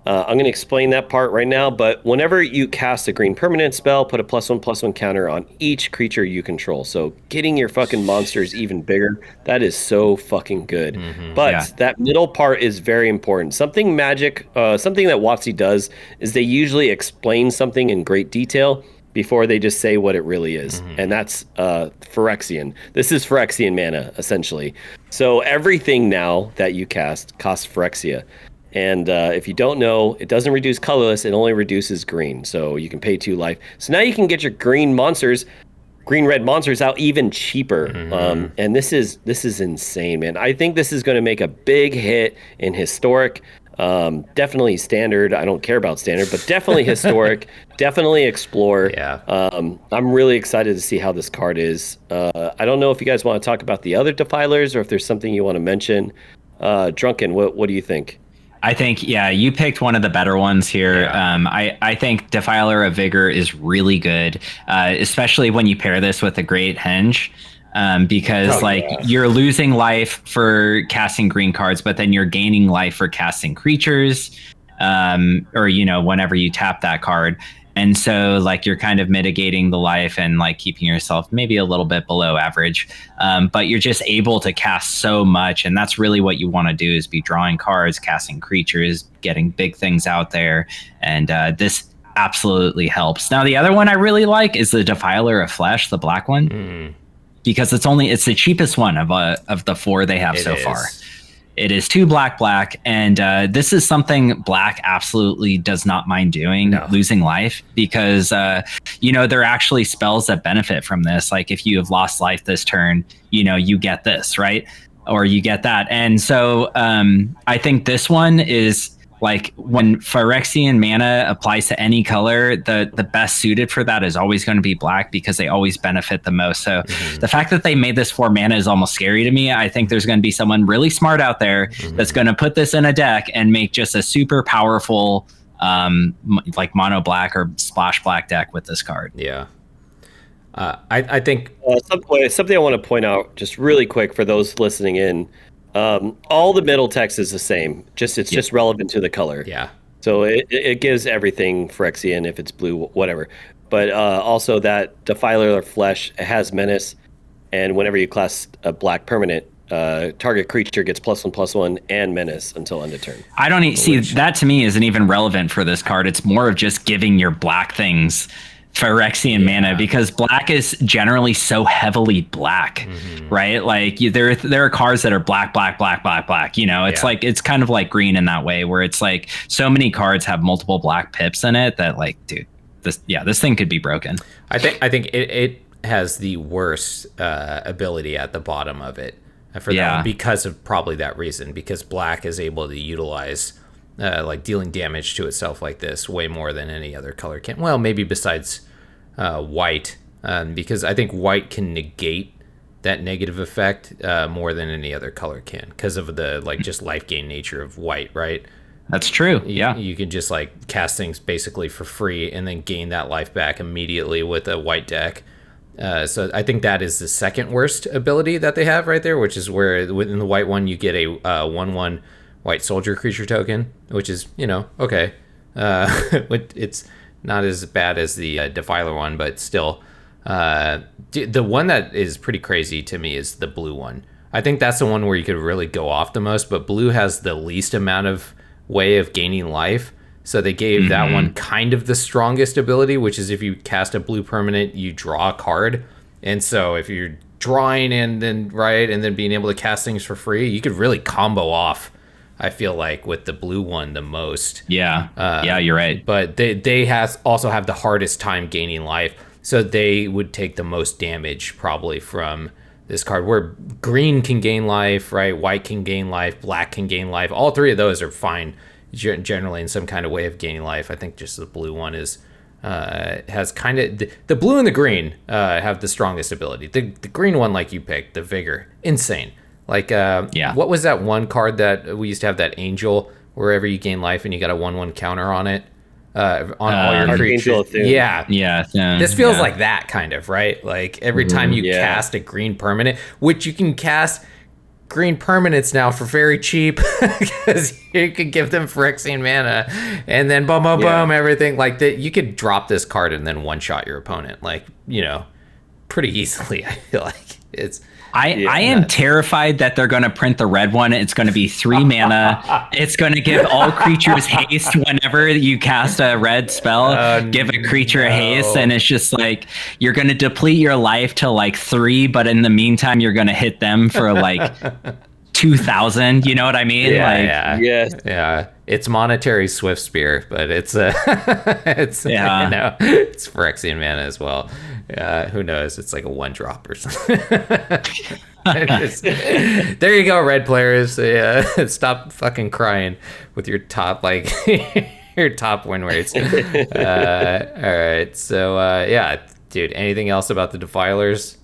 I'm going to explain that part right now, but whenever you cast a green permanent spell, put a +1/+1 counter on each creature you control. So getting your fucking monsters even bigger, that is so fucking good. But that middle part is very important. Something that WotC does is they usually explain something in great detail before they just say what it really is. And that's Phyrexian. This is Phyrexian mana, essentially. So everything now that you cast costs Phyrexia. And if you don't know, it doesn't reduce colorless, it only reduces green. So you can pay 2 life. So now you can get your green red monsters out even cheaper. And this is insane, man. I think this is going to make a big hit in historic. Definitely standard. I don't care about standard, but definitely historic. Definitely explore. Yeah. I'm really excited to see how this card is. I don't know if you guys want to talk about the other Defilers or if there's something you want to mention. Drunken, what do you think? I think, you picked one of the better ones here. Yeah. I think Defiler of Vigor is really good, especially when you pair this with a Great Henge. Because you're losing life for casting green cards, but then you're gaining life for casting creatures, or whenever you tap that card. And so you're kind of mitigating the life and keeping yourself maybe a little bit below average. But you're just able to cast so much. And that's really what you want to do, is be drawing cards, casting creatures, getting big things out there. And this absolutely helps. Now, the other one I really like is the Defiler of Flesh, the black one. Because it's the cheapest one of the 4 they have so far. It is 2 black, and this is something black absolutely does not mind doing, losing life, because there are actually spells that benefit from this. Like if you have lost life this turn, you get this, right? Or you get that. And so I think this one is like when Phyrexian mana applies to any color, the best suited for that is always going to be black because they always benefit the most. So the fact that they made this 4 mana is almost scary to me. I think there's going to be someone really smart out there that's going to put this in a deck and make just a super powerful like mono black or splash black deck with this card. Yeah. I think something I want to point out just really quick for those listening in. All the middle text is the same. It's just relevant to the color. Yeah. So it gives everything Phyrexian if it's blue, whatever. But also that Defiler Flesh has Menace, and whenever you class a black permanent, target creature gets +1/+1 and Menace until end of turn. I don't see that. To me isn't even relevant for this card. It's more of just giving your black things Phyrexian mana, because black is generally so heavily black, right? Like there are cards that are black. You know, it's like it's kind of like green in that way, where it's like so many cards have multiple black pips in it that, like, dude, this thing could be broken. I think it has the worst ability at the bottom of it for that one, because of probably that reason, because black is able to utilize like dealing damage to itself like this way more than any other color can. Well, maybe besides white, because I think white can negate that negative effect more than any other color can, because of the like just life gain nature of white, right? That's true. You can just like cast things basically for free and then gain that life back immediately with a white deck. So I think that is the second worst ability that they have right there, which is where within the white one you get a 1/1 white soldier creature token, which is, you know, okay. It's not as bad as the Defiler one, but still. The one that is pretty crazy to me is the blue one. I think that's the one where you could really go off the most, but blue has the least amount of way of gaining life. So they gave that one kind of the strongest ability, which is if you cast a blue permanent, you draw a card. And so if you're drawing and then being able to cast things for free, you could really combo off, I feel like, with the blue one the most. Yeah, you're right. But they also have the hardest time gaining life, so they would take the most damage probably from this card, where green can gain life, right? White can gain life, black can gain life. All three of those are fine generally in some kind of way of gaining life. I think just the blue one is has kind of the blue and the green have the strongest ability. The green one, like you picked, the vigor, insane. Like what was that one card that we used to have, that angel, wherever you gain life and you got a 1/1 counter on it on all your creatures? This feels like that kind of, right? Like every time you cast a green permanent, which you can cast green permanents now for very cheap, because you could give them Phyrexian mana and then boom, everything like that. You could drop this card and then one shot your opponent, like, you know, pretty easily. I feel like it's. I am terrified that they're going to print the red one. It's going to be 3 mana. It's going to give all creatures haste whenever you cast a red spell. Give a creature haste, and it's just like you're going to deplete your life to like 3, but in the meantime, you're going to hit them for like 2,000. You know what I mean? Yeah. It's monetary Swift Spear, but it's you know, it's Phyrexian mana as well. Who knows? It's like a 1-drop or something. There you go, red players. Stop fucking crying with your top your top win rates. All right, so dude. Anything else about the Defilers?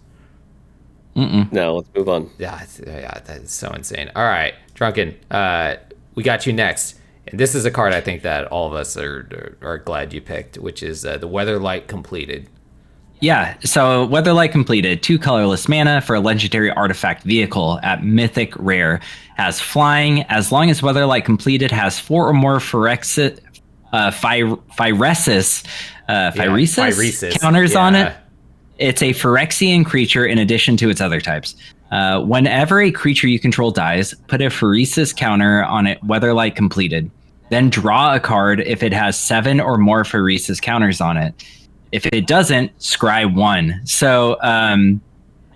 No, let's move on. Yeah, that is so insane. All right, Drunken. We got you next. And this is a card I think that all of us are glad you picked, which is the Weatherlight Completed. Yeah, so Weatherlight Completed, 2 colorless mana for a legendary artifact vehicle at Mythic Rare. Has flying. As long as Weatherlight Completed has 4 or more Phyresis counters on it, it's a Phyrexian creature in addition to its other types. Whenever a creature you control dies, put a Phyresis counter on it, Weatherlight Completed. Then draw a card if it has 7 or more Phyresis counters on it. If it doesn't, scry 1. So, and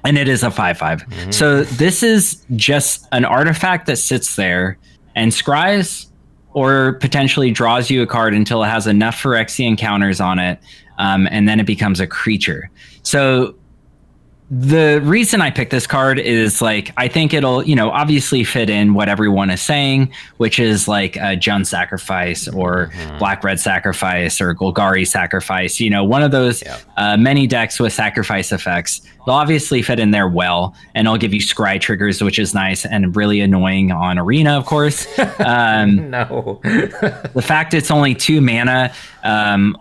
it is a 5/5. So this is just an artifact that sits there and scries or potentially draws you a card until it has enough Phyrexian counters on it, and then it becomes a creature. So the reason I picked this card is like I think it'll, obviously fit in what everyone is saying, which is like a Jund Sacrifice or Black Red Sacrifice or Golgari Sacrifice. One of those many decks with sacrifice effects. They'll obviously fit in there well, and it'll give you scry triggers, which is nice and really annoying on Arena, of course. No. The fact it's only 2 mana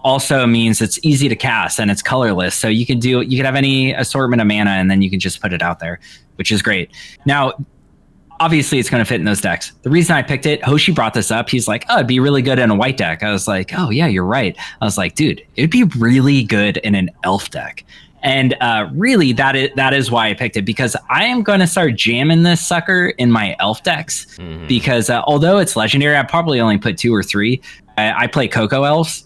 also means it's easy to cast and it's colorless. So you could have any assortment of mana and then you can just put it out there, which is great. Now, obviously it's going to fit in those decks. The reason I picked it, Hoshi brought this up. He's like, oh, it'd be really good in a white deck. I was like, oh yeah, you're right. I was like, dude, it'd be really good in an elf deck. And really, that is why I picked it, because I am going to start jamming this sucker in my elf decks. Because although it's legendary, I probably only put 2 or 3. I play Coco elves.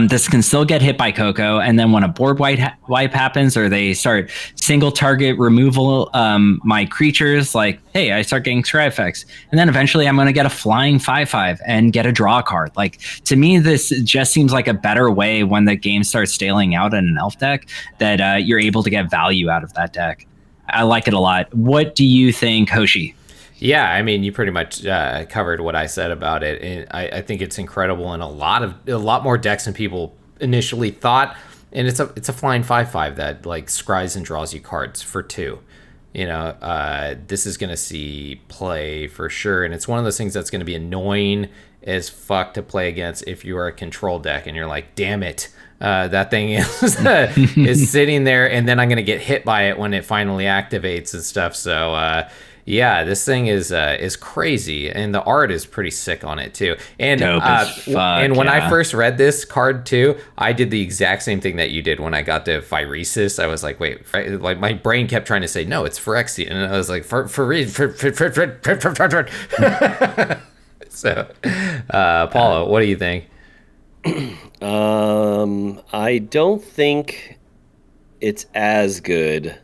This can still get hit by Coco, and then when a board wipe happens, or they start single target removal, my creatures, like, hey, I start getting scry effects, and then eventually I'm going to get a flying 5/5 and get a draw card. Like, to me, this just seems like a better way when the game starts staling out in an elf deck that you're able to get value out of that deck. I like it a lot. What do you think, Hoshi? Yeah, I mean, you pretty much covered what I said about it. And I think it's incredible in a lot more decks than people initially thought. And it's a flying 5/5 that like scries and draws you cards for 2. This is gonna see play for sure, and it's one of those things that's gonna be annoying as fuck to play against if you are a control deck and you're like, damn it. That thing is sitting there, and then I'm gonna get hit by it when it finally activates and stuff. So yeah, this thing is crazy, and the art is pretty sick on it too. And when I first read this card too, I did the exact same thing that you did when I got to Phyresis. I was like, wait, like my brain kept trying to say no, it's Phyrexian, and I was like, for So, Paulo, what do you think? I don't think it's as good,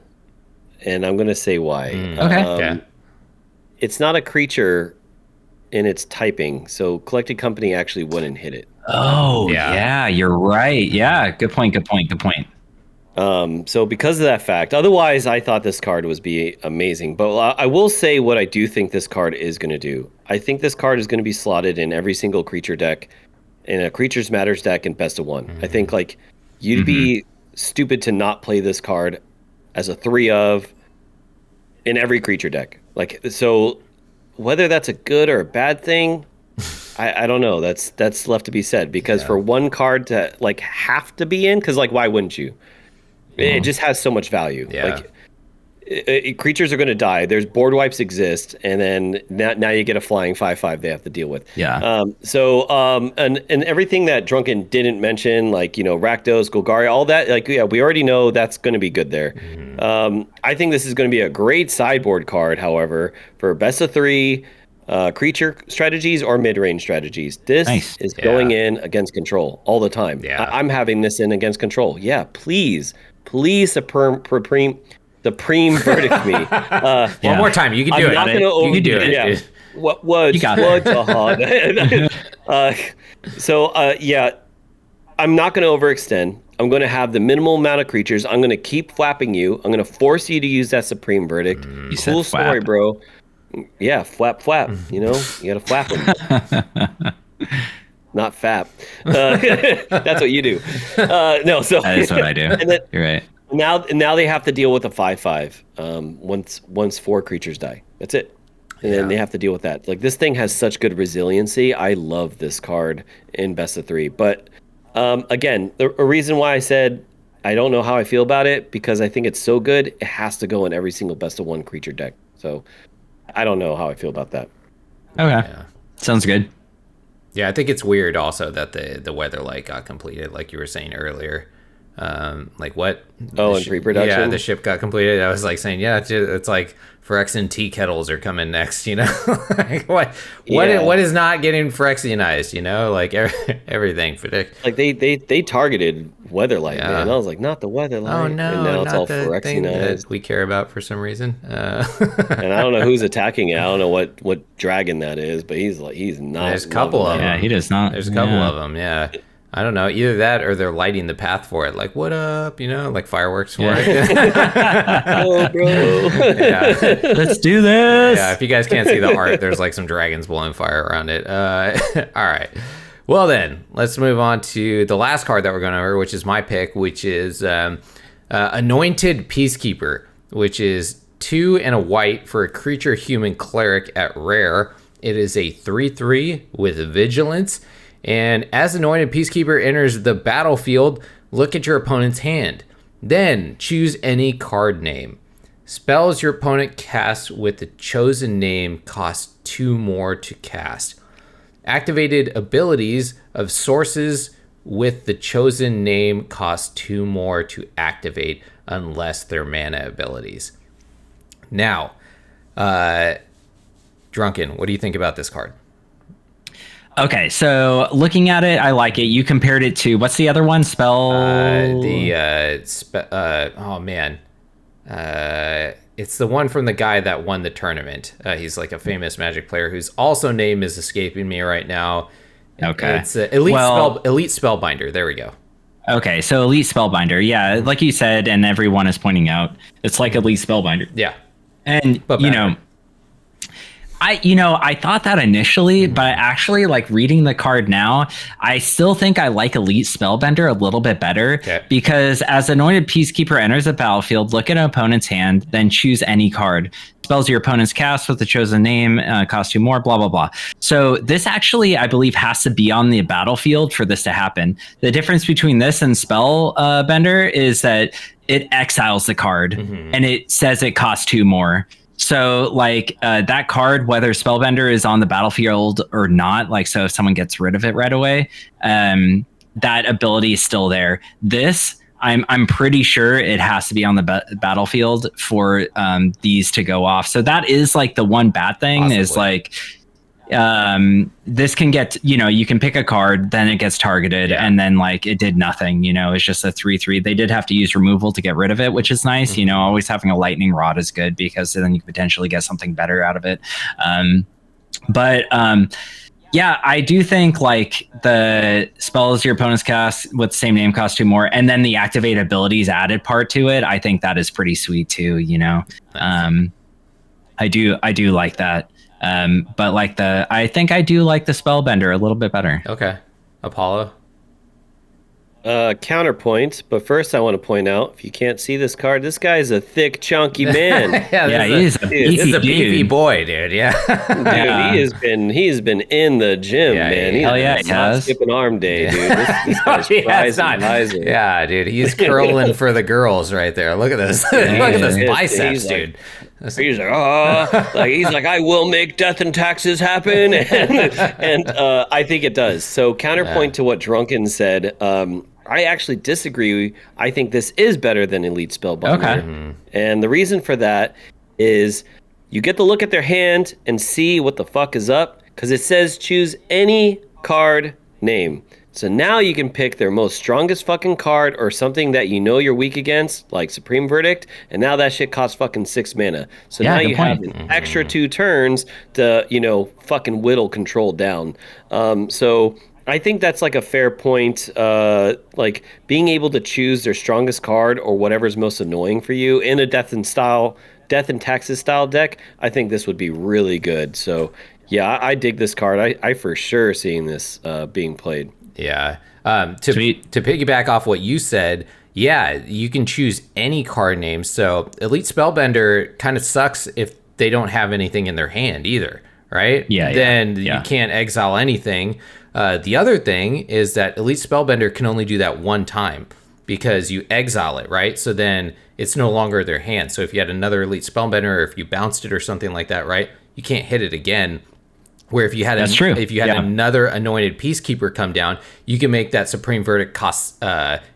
and I'm gonna say why. Okay. It's not a creature in its typing, so Collected Company actually wouldn't hit it. Oh, yeah, you're right. Yeah, good point. So because of that fact, otherwise I thought this card was be amazing. But I will say what I do think this card is going to do. I think this card is going to be slotted in every single creature deck, in a Creatures Matters deck, and best of one. I think like you'd be stupid to not play this card as a 3/of in every creature deck. Like, so whether that's a good or a bad thing, I don't know. That's left to be said, because for one card to like have to be in, because like why wouldn't you? It just has so much value. Yeah. Like creatures are going to die. There's board wipes exist, and then now you get a flying 5/5 they have to deal with. Yeah. And everything that Drunken didn't mention, like Rakdos, Golgari, all that, like we already know that's going to be good there. I think this is going to be a great sideboard card, however, for best of 3 creature strategies or mid-range strategies. This is going in against control all the time. Yeah. I'm having this in against control. Yeah, please Supreme verdict me. One more time, you can do it. You can do it. Yeah. What? You got it. I'm not going to overextend. I'm going to have the minimal amount of creatures. I'm going to keep flapping you. I'm going to force you to use that Supreme verdict. You said cool flap. story, bro. Yeah, flap. You got to flap them. Not fap. That's what you do. No, so That is what I do. You're right. Now they have to deal with a 5/5 once 4 creatures die. That's it. And then they have to deal with that. Like, this thing has such good resiliency. I love this card in best of 3. But again, a reason why I said I don't know how I feel about it, because I think it's so good, it has to go in every single best of 1 creature deck. So I don't know how I feel about that. Okay. Sounds good. Yeah, I think it's weird also that the Weatherlight got completed, like you were saying earlier. Like what? In pre-production? Yeah, the ship got completed. I was like saying, it's like Phyrexian tea kettles are coming next, like what is not getting Phyrexianized, like everything. Like they targeted Weatherlight, man. I was like, not the Weatherlight. Oh no, and now it's not all the thing Phyrexianized. that we care about for some reason. And I don't know who's attacking it. I don't know what dragon that is, but he's not. There's a couple of them. Yeah, he does not. There's a couple of them. Yeah. I don't know, either that or they're lighting the path for it. Like, what up? You know, like fireworks for it. Oh, bro. Yeah. Let's do this. Yeah, if you guys can't see the art, there's like some dragons blowing fire around it. All right. Well, then, let's move on to the last card that we're going over, which is my pick, which is Anointed Peacekeeper, which is 2 and a white for a creature human cleric at rare. It is a 3/3 with vigilance. And as Anointed Peacekeeper enters the battlefield, look at your opponent's hand. Then choose any card name. Spells your opponent casts with the chosen name cost 2 more to cast. Activated abilities of sources with the chosen name cost 2 more to activate unless they're mana abilities. Now, Drunken, what do you think about this card? Okay, so looking at it, I like it. You compared it to, what's the other one? It's the one from the guy that won the tournament. He's like a famous Magic player whose also name is escaping me right now. Okay. It's Elite Spellbinder. There we go. Okay, so Elite Spellbinder. Yeah, like you said, and everyone is pointing out, it's like Elite Spellbinder. Yeah. And, I thought that initially, but actually, like reading the card now, I still think I like Elite Spellbender a little bit better because as Anointed Peacekeeper enters the battlefield, look at an opponent's hand, then choose any card. Spells your opponent's cast with the chosen name cost 2 more, blah, blah, blah. So this actually, I believe, has to be on the battlefield for this to happen. The difference between this and Spellbender is that it exiles the card and it says it costs 2 more. So like that card, whether Spellbender is on the battlefield or not, like so if someone gets rid of it right away, that ability is still there. This, I'm pretty sure it has to be on the battlefield for these to go off. So that is like the one bad thing. Possibly. Is like this can get, you can pick a card, then it gets targeted, and then like it did nothing. It's just a 3/3. They did have to use removal to get rid of it, which is nice. Always having a lightning rod is good because then you can potentially get something better out of it. Yeah, I do think like the spells your opponent's cast with the same name cost 2 more, and then the activate abilities added part to it. I think that is pretty sweet too. I do like that. But like I think I do like the Spellbender a little bit better. Okay. Apollo? Counterpoint, but first I want to point out, if you can't see this card, this guy is a thick, chunky man. He's a beefy boy, dude. Yeah. Dude, he has been in the gym, man. He's not skipping arm day, dude. This guy's rising. Yeah, dude. He's curling for the girls right there. Look at this. Look at this biceps, dude. He's like, I will make death and taxes happen, and I think it does. So counterpoint to what Drunken said, I actually disagree. I think this is better than Elite Spellbinder. Okay. And the reason for that is you get to look at their hand and see what the fuck is up, because it says choose any card name. So now you can pick their most strongest fucking card or something that you're weak against, like Supreme Verdict, and now that shit costs fucking 6 mana. So now you have an extra 2 turns to, fucking whittle control down. So I think that's like a fair point. Like being able to choose their strongest card or whatever's most annoying for you in a Death and Taxes style deck, I think this would be really good. So yeah, I dig this card. I for sure seeing this being played. Yeah. To piggyback off what you said, yeah, you can choose any card name. So Elite Spellbender kind of sucks if they don't have anything in their hand either, right? Then you can't exile anything. The other thing is that Elite Spellbender can only do that one time because you exile it, right? So then it's no longer their hand. So if you had another Elite Spellbender or if you bounced it or something like that, right, you can't hit it again. Where if you had another Anointed Peacekeeper come down, you can make that Supreme Verdict cost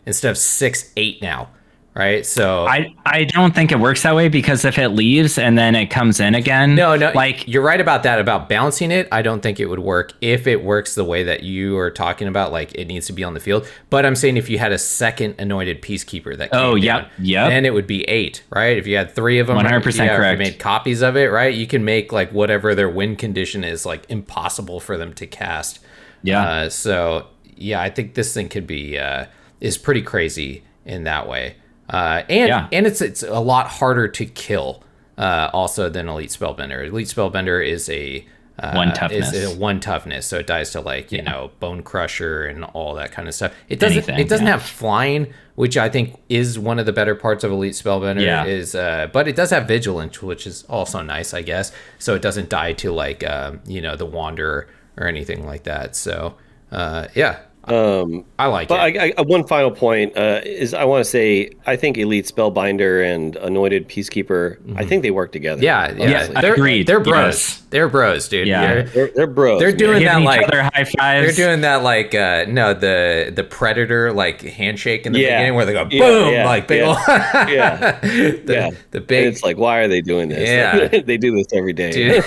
instead of 6/8 now, right? So I don't think it works that way because if it leaves and then it comes in again, no, like you're right about that about bouncing it. I don't think it would work if it works the way that you are talking about. Like it needs to be on the field. But I'm saying if you had a second Anointed Peacekeeper that came down, then it would be 8, right? If you had 3 of them, 100% correct. If you made copies of it, right? You can make like whatever their win condition is like impossible for them to cast. Yeah. So yeah, I think this thing could be is pretty crazy in that way. And it's a lot harder to kill also than Elite Spellbender. Elite Spellbender is a one toughness, so it dies to like Bone Crusher and all that kind of stuff. It doesn't have flying, which I think is one of the better parts of Elite Spellbender. But it does have Vigilance, which is also nice, I guess. So it doesn't die to like the Wanderer or anything like that. So I like it. But one final point is I want to say I think Elite Spellbinder and Anointed Peacekeeper, I think they work together. Yeah. Agreed. They're bros. Yes. They're bros, dude. Yeah, they're bros. They're doing that like other high fives. They're doing that like the Predator like handshake in the beginning where they go boom like big old the big. And it's like, why are they doing this? Yeah, they do this every day. Dude.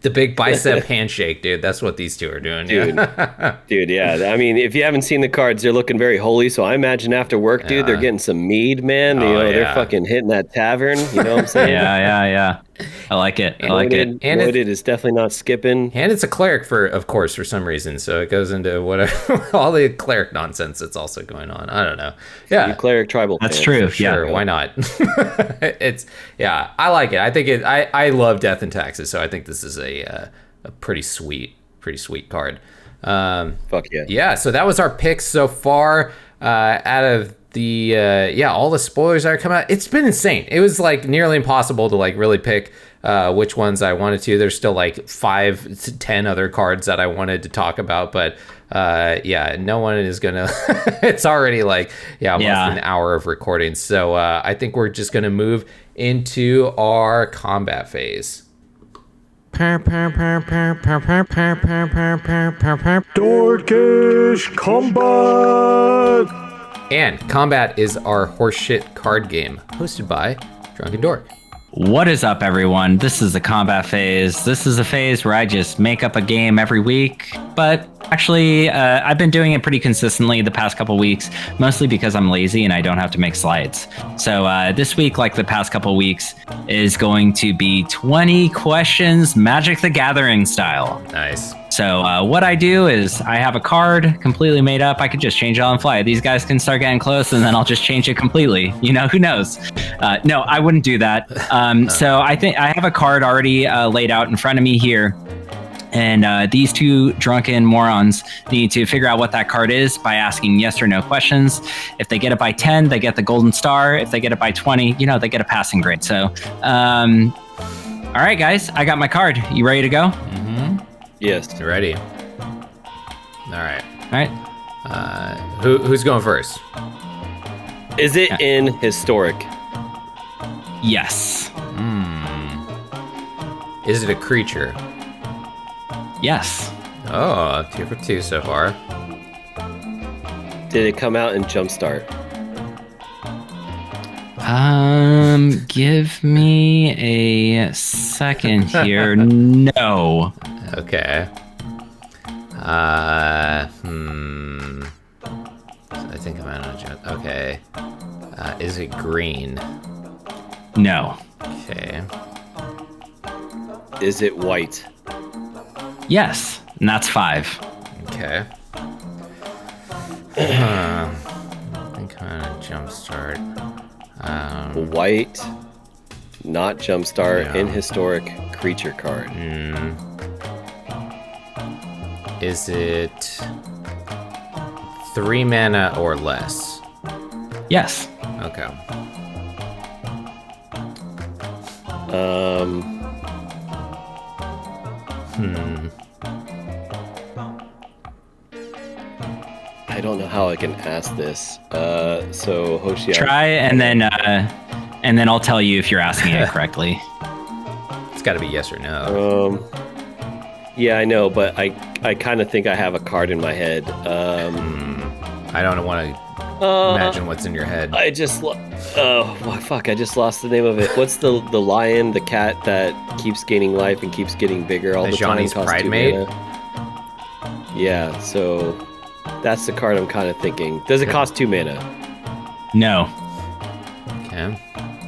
The big bicep handshake, dude. That's what these two are doing, dude. Yeah. I mean, if you haven't seen the cards, they're looking very holy. So I imagine after work, dude, they're getting some mead, man. They're fucking hitting that tavern. You know what I'm saying? Yeah. I like it. And it is definitely not skipping. And it's a cleric for some reason. So it goes into whatever all the cleric nonsense that's also going on. I don't know. Yeah, you cleric tribal. That's true. Sure, why not? I like it. I think I love Death and Taxes, so I think this is a pretty sweet card. Fuck yeah. Yeah. So that was our picks so far. Out of the all the spoilers that are coming out, it's been insane. It was like nearly impossible to like really pick which ones I wanted to. There's still like 5 to 10 other cards that I wanted to talk about, but no one is gonna it's already like almost an hour of recording, so I think we're just gonna move into our combat phase. Dorkish Combat! And Combat is our horseshit card game hosted by Drunken Dork. What is up, everyone? This is the combat phase. This is a phase where I just make up a game every week, but actually, I've been doing it pretty consistently the past couple weeks, mostly because I'm lazy and I don't have to make slides. So this week, like the past couple weeks, is going to be 20 questions, Magic the Gathering style. Nice. So what I do is I have a card completely made up. I could just change it on the fly. These guys can start getting close and then I'll just change it completely. Who knows? No, I wouldn't do that. So I think I have a card already laid out in front of me here. And these two drunken morons need to figure out what that card is by asking yes or no questions. If they get it by 10, they get the golden star. If they get it by 20, they get a passing grade. So, all right, guys, I got my card. You ready to go? Mm-hmm. Yes. Ready. All right. Who's going first? Is it in historic? Yes. Is it a creature? Yes. Oh, 2 for 2 so far. Did it come out in Jumpstart? Give me a second here. No. Okay. I think I'm out of jump. Okay. Is it green? No. Okay. Is it white? Yes, and that's 5. Okay. I think I'm on a Jumpstart. White, not Jumpstart, in historic creature card. Is it 3 mana or less? Yes. Okay. I don't know how I can ask this. So Hoshi, try and then I'll tell you if you're asking it correctly. It's got to be yes or no. Yeah, I know, but I kind of think I have a card in my head. I don't want to imagine what's in your head. I just I just lost the name of it. What's the lion, the cat that keeps gaining life and keeps getting bigger all the time? Johnny's Pride Mate? Yeah, so that's the card I'm kind of thinking. Does it cost 2 mana? No. Okay.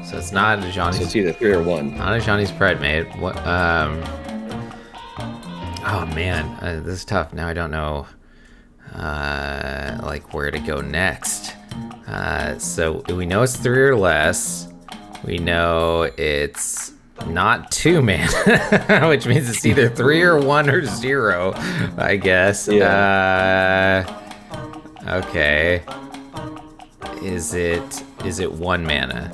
So it's not a Johnny's. So it's either 3 or 1. Not a Johnny's Pride Mate. What? Oh man, this is tough. Now I don't know. like where to go next. So we know it's 3 or less. We know it's not 2 mana, which means it's either 3 or 1 or 0, I guess. Okay. Is it 1 mana?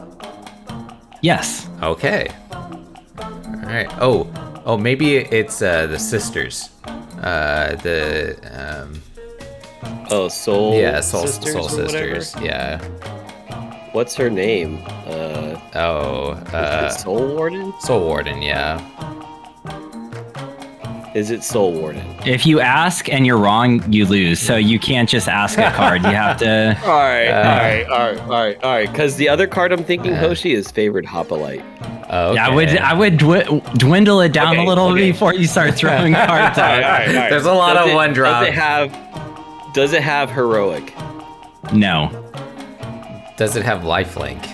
Yes. Okay. All right. Oh, maybe it's the sisters. Soul. Yeah, Soul Sisters Soul or whatever? Sisters. Yeah. What's her name? Is it Soul Warden? Soul Warden. Yeah. Is it Soul Warden? If you ask and you're wrong, you lose. So you can't just ask a card. You have to. All right. Because the other card I'm thinking, Hoshi, is Favored Hoplite. Okay. Yeah, I would dwindle it down a little before you start throwing cards out. All right. There's a lot of one drop. Does it have Heroic? No. Does it have lifelink?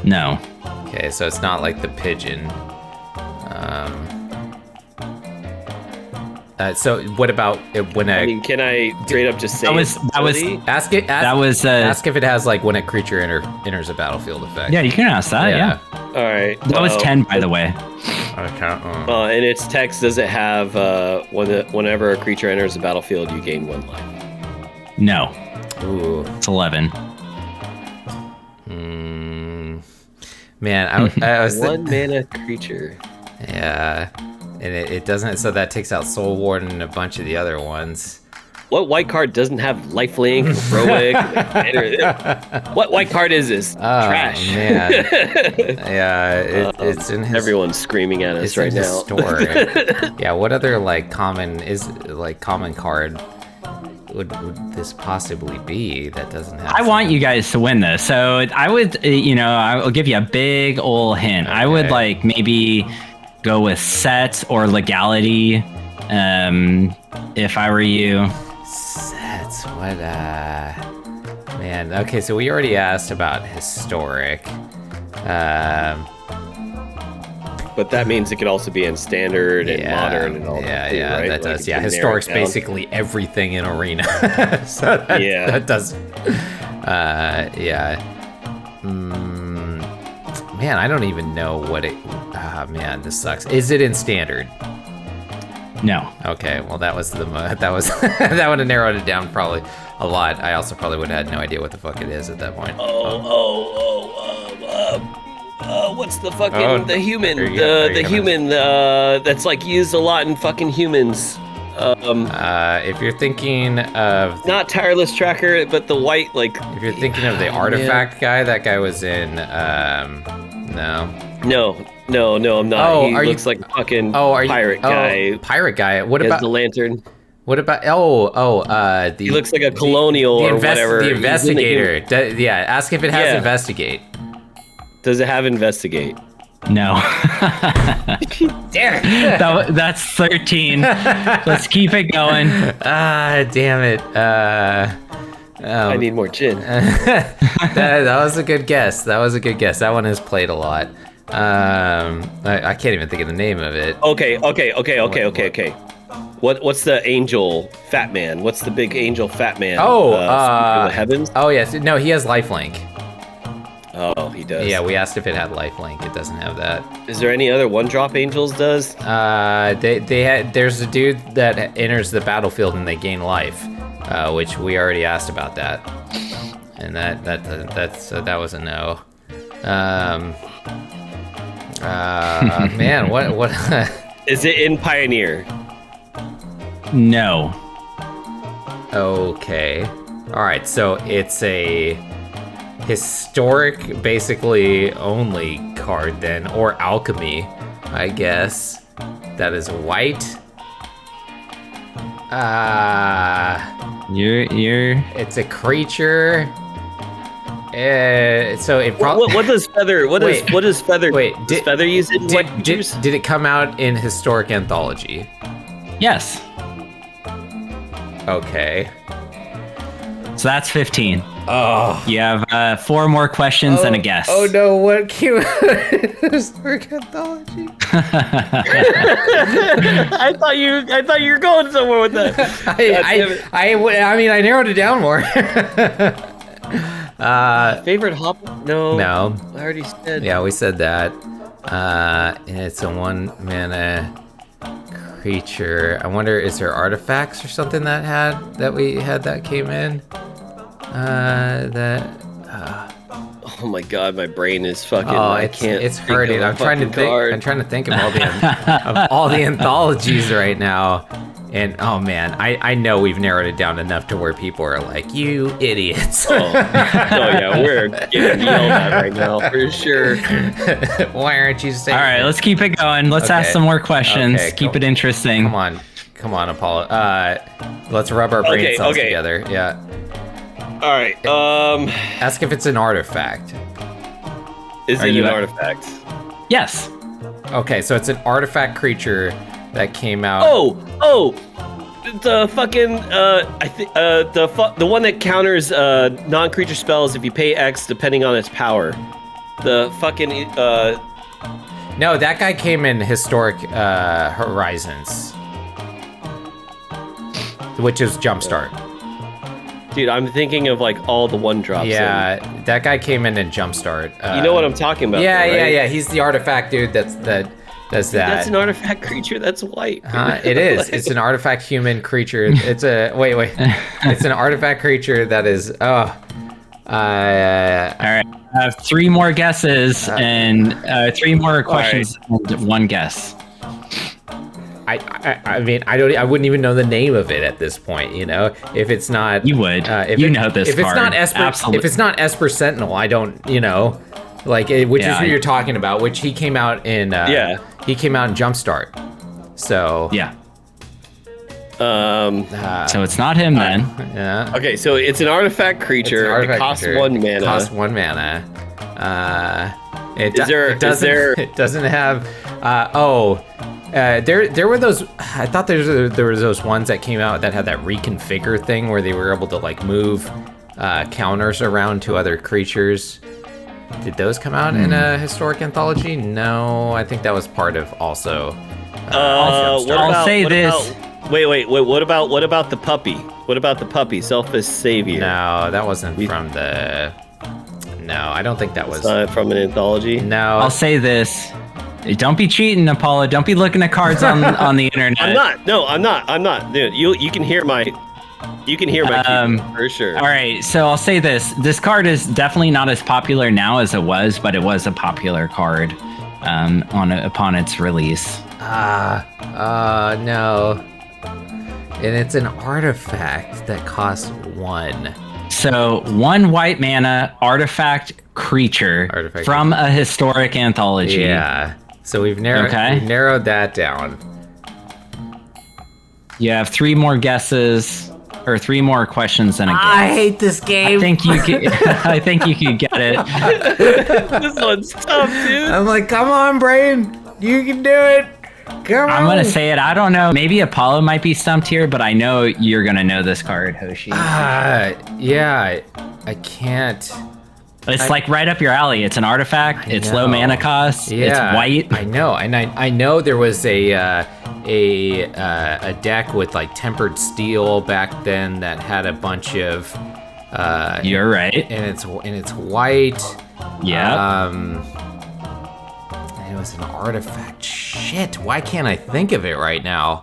No. Okay, so it's not like the pigeon. So what about when I mean, can I straight up just say ask if it has like when a creature enters a battlefield effect? Yeah, you can ask that. Yeah. All right. That was 10, by the way. Okay. In its text, does it have whenever a creature enters the battlefield, you gain 1 life? No. Ooh. It's 11. Man, I was 1 mana creature. Yeah, and it doesn't. So that takes out Soul Warden and a bunch of the other ones. What white card doesn't have lifelink, heroic? What white card is this? Trash. Man. Yeah, it's in his. Everyone's screaming at us right now. Yeah, what other common card would this possibly be that doesn't have? I want you guys to win this, so I would, I'll give you a big ol' hint. Okay. I would maybe go with set or legality, if I were you. Sets, what? Man, okay, so we already asked about historic. But that means it could also be in standard and modern and all that. Yeah, right? that does. Yeah, historic's basically everything in arena. So that does. Man, I don't even know what it. Man, this sucks. Is it in standard? No. Okay, well that was that would have narrowed it down probably a lot. I also probably would have had no idea what the fuck it is at that point. What's the fucking the human the human that's used a lot in fucking humans? If you're thinking of not Tireless Tracker, but the white if you're thinking of the artifact guy, that guy was in No, I'm not. Oh, he looks like a fucking pirate guy. Pirate guy. What about the lantern? What about he looks like a colonial or whatever. The investigator. Ask if it has investigate. Does it have investigate? No. Damn it. That's 13. Let's keep it going. Damn it. I need more gin. That was a good guess. That one is played a lot. I can't even think of the name of it. Okay. What's the angel fat man? What's the big angel fat man? The heavens? Oh yes. No, he has lifelink. Oh, he does. Yeah, we asked if it had lifelink. It doesn't have that. Is there any other 1-drop angels does? There's a dude that enters the battlefield and they gain life, which we already asked about that. And that was a no. Man, what? Is it in Pioneer? No. Okay. All right. So it's a historic, basically only card then, or alchemy, I guess. That is white. It's a creature. So it probably. What does feather? What does feather? Wait, does feather use in white creatures? Did it come out in historic anthology? Yes. Okay. So that's 15. Oh. You have 4 more questions and a guess. Oh no, what came out of historic anthology? I thought you were going somewhere with that. I mean, I narrowed it down more. Favorite hop? No. No. I already said. Yeah, we said that. And it's a 1-mana creature. I wonder, is there artifacts or something that we had that came in? Oh my god, my brain is fucking. Oh, I can't. it's think hurting. of a I'm trying to fucking think. card. I'm trying to think of all the anthologies right now. And oh man, I know we've narrowed it down enough to where people are like, "You idiots!" Oh yeah, we're getting yelled at right now for sure. Why aren't you saying? All right, let's keep it going. Let's ask Okay. some more questions. Okay, keep cool. it interesting. Come on, Apollo. Let's rub our brain cells okay. together. Yeah. All right. Ask if it's an artifact. Is Are it you an a- artifact? Yes. Okay, so it's an artifact creature that came out. Oh, the fucking the one that counters non-creature spells if you pay X depending on its power. The fucking No, that guy came in Historic Horizons, which is Jumpstart. dude, I'm thinking of like all the one drops. Yeah, that guy came in Jumpstart. You know what I'm talking about? Yeah, though, right? yeah. He's the artifact dude. Does that. That's an artifact creature. That's white. It is. It's an artifact human creature. It's a wait. It's an artifact creature that is. All right. I have 3 more guesses and 3 more questions and 1 guess. I mean, I wouldn't even know the name of it at this point. You know, if it's not. You would. If You know this If it's card. not Esper, Absolutely. if it's not Esper Sentinel, I don't. You know, like which Yeah, is who you're talking about. Which he came out in. Yeah. He came out in Jumpstart. So. Yeah. Uh, So it's not him then. yeah. Okay, so it's an artifact creature. It's an artifact it costs creature. 1 mana. It costs 1 mana. It doesn't have. There were those. I thought there were those ones that came out that had that reconfigure thing where they were able to like move counters around to other creatures. Did those come out in a historic anthology? No, I think that was part of also. I'll say this. Wait. What about the puppy? What about the puppy? Selfish Savior. No, that wasn't from the. No, I don't think that was. It's not from an anthology. No. I'll say this. Don't be cheating, Apollo. Don't be looking at cards on the internet. I'm not. No, I'm not. Dude, you can hear my. You can hear my keyboard, for sure. All right, so I'll say this. This card is definitely not as popular now as it was, but it was a popular card upon its release. No. And it's an artifact that costs 1. So 1 white mana artifact creature Artifact from a historic anthology. Yeah. So we've narrowed that down. You have 3 more guesses, or 3 more questions and a guess. I hate this game. I think you could. I think you could get it. This one's tough, dude. I'm like, come on, brain. You can do it. Come on. I'm gonna say it. I don't know. Maybe Apollo might be stumped here, but I know you're gonna know this card, Hoshi. Yeah. I can't. It's like right up your alley. It's an artifact. It's low mana cost. Yeah. It's white. I know. And I know there was a deck with like tempered steel back then that had a bunch of You're right. and it's white. Yeah. It was an artifact. Shit, why can't I think of it right now?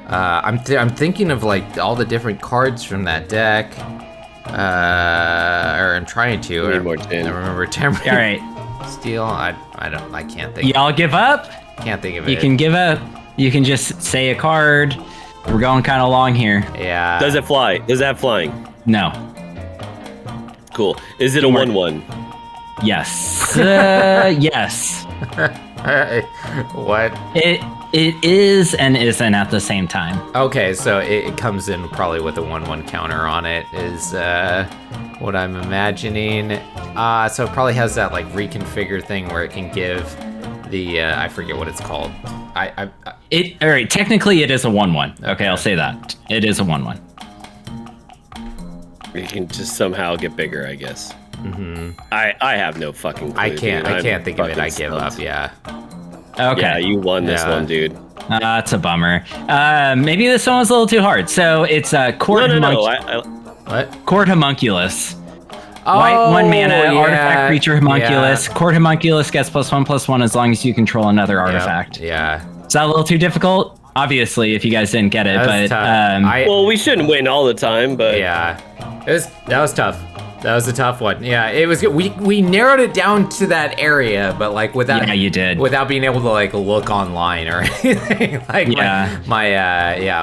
I'm thinking of like all the different cards from that deck. Or I'm trying to. We need more tin. I remember tempered All right. steel. I can't think. Y'all give up? Can't think of it. You can give up. You can just say a card. We're going kind of long here. Yeah. Does it fly? Does it have flying? No. Cool. Is it a 1/1? Yes. Yes. What? It is and isn't at the same time. Okay, so it comes in probably with a 1/1 counter on it. Is what I'm imagining. So it probably has that like reconfigure thing where it can give the I forget what it's called. I All right. Technically, it is a 1/1. Okay, I'll say that. It is a 1/1. You can just somehow get bigger, I guess. I have no fucking clue. I can't. Dude. I can't think of it. fucking I give up. stumped. Yeah. Okay. Yeah, you won this Yeah. one, dude. That's a bummer. Maybe this one was a little too hard. So it's Court No. What? Court Homunculus. White 1 mana, artifact creature homunculus. Yeah. Court Homunculus gets +1/+1 as long as you control another artifact. Yeah. Is that a little too difficult? Obviously, if you guys didn't get it, That was but tough. well, we shouldn't win all the time, but Yeah, that was tough. That was a tough one. Yeah, it was good. We narrowed it down to that area, but like without Yeah, you did. without being able to like look online or anything. Like Yeah. my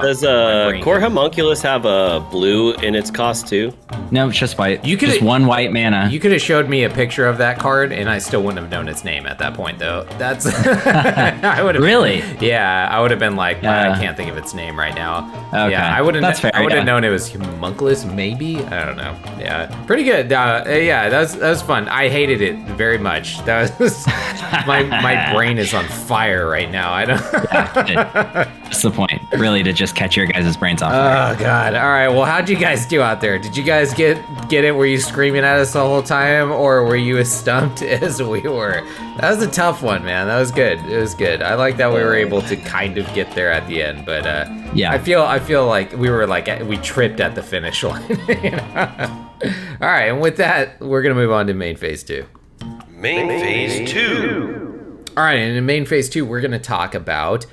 does my brain Core couldn't- Homunculus have a blue in its cost too? no, it's just white. You could've- just one white mana. You could have showed me a picture of that card, and I still wouldn't have known its name at that point, though. That's I would have Really? Yeah, I would have been like, Yeah. I can't think of its name right now. Okay. Yeah, I would have. That's fair, I would have yeah. known it was homunculus, maybe. I don't know. Yeah, pretty good. Yeah, that was fun. I hated it very much. That was my brain is on fire right now. I don't. That's the point, really, to just catch your guys' brains off. Oh God! All right. Well, how'd you guys do out there? Did you guys get it? Were you screaming at us the whole time, or were you as stumped as we were? That was a tough one, man. That was good. It was good. I like that we were able to kind of get there at the end, but Yeah. I feel like we tripped at the finish line. You know? All right, and with that, we're gonna move on to main phase 2. Main phase 2. All right, and in main phase 2, we're going to talk about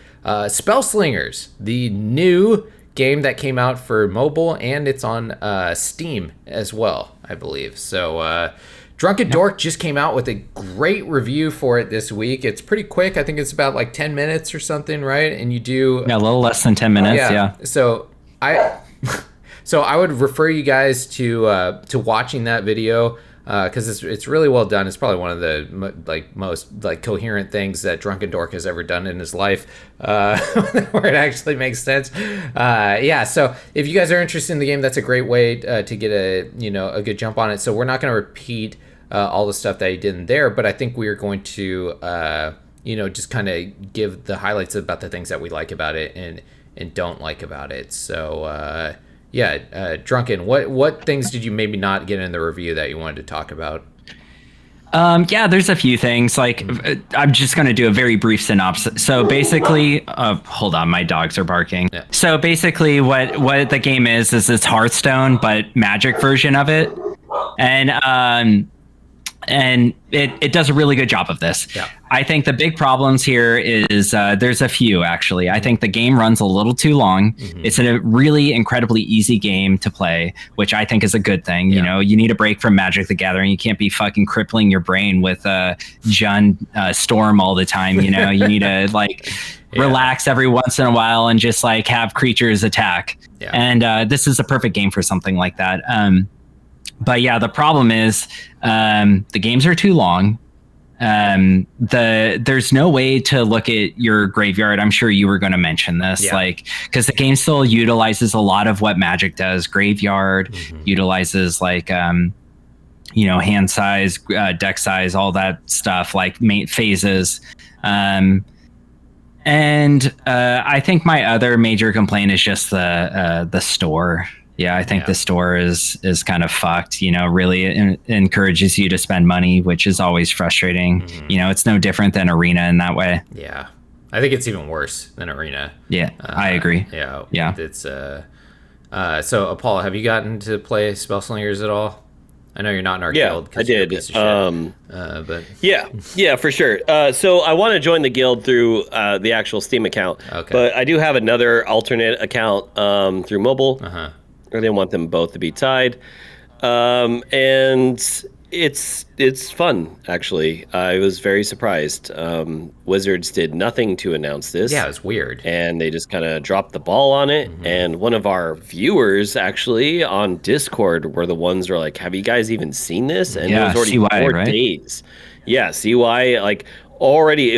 Spell Slingers, the new game that came out for mobile, and it's on Steam as well, I believe. So, Drunken Dork just came out with a great review for it this week. It's pretty quick. I think it's about like 10 minutes or something, right? And you do... Yeah, a little less than 10 minutes, yeah. So, I would refer you guys to watching that video because it's really well done. It's probably one of the most coherent things that Drunken Dork has ever done in his life, where it actually makes sense. So if you guys are interested in the game, that's a great way to get a good jump on it. So we're not going to repeat all the stuff that he did in there, but I think we are going to just kind of give the highlights about the things that we like about it and don't like about it. So Drunken, what things did you maybe not get in the review that you wanted to talk about? There's a few things. Like, I'm just going to do a very brief synopsis. So basically, hold on, my dogs are barking. Yeah. So basically, what the game is it's Hearthstone, but Magic version of it, and it does a really good job of this. Yeah. I think the big problems here is there's a few, actually. I think the game runs a little too long. Mm-hmm. It's a really incredibly easy game to play, which I think is a good thing. Yeah. You know, you need a break from Magic the Gathering. You can't be fucking crippling your brain with Jund Storm all the time. You know, you need to relax every once in a while and just have creatures attack. Yeah. And this is a perfect game for something like that. But yeah, the problem is the games are too long. There's no way to look at your graveyard. I'm sure you were going to mention this, because the game still utilizes a lot of what Magic does. Graveyard utilizes hand size, deck size, all that stuff, phases. And I think my other major complaint is just the store. Yeah, I think the store is kind of fucked, really encourages you to spend money, which is always frustrating. Mm-hmm. It's no different than Arena in that way. Yeah. I think it's even worse than Arena. Yeah, I agree. Yeah. Yeah. It's so Apollo, have you gotten to play Spell Slingers at all? I know you're not in our guild. I did. But yeah, for sure. So I want to join the guild through the actual Steam account. Okay. But I do have another alternate account through mobile. Uh-huh. I didn't want them both to be tied. And it's fun, actually. I was very surprised. Wizards did nothing to announce this. Yeah, it was weird. And they just kind of dropped the ball on it. Mm-hmm. And one of our viewers, actually, on Discord were the ones who were like, have you guys even seen this? And it was already CY, 4 right? days. Yeah, CY, it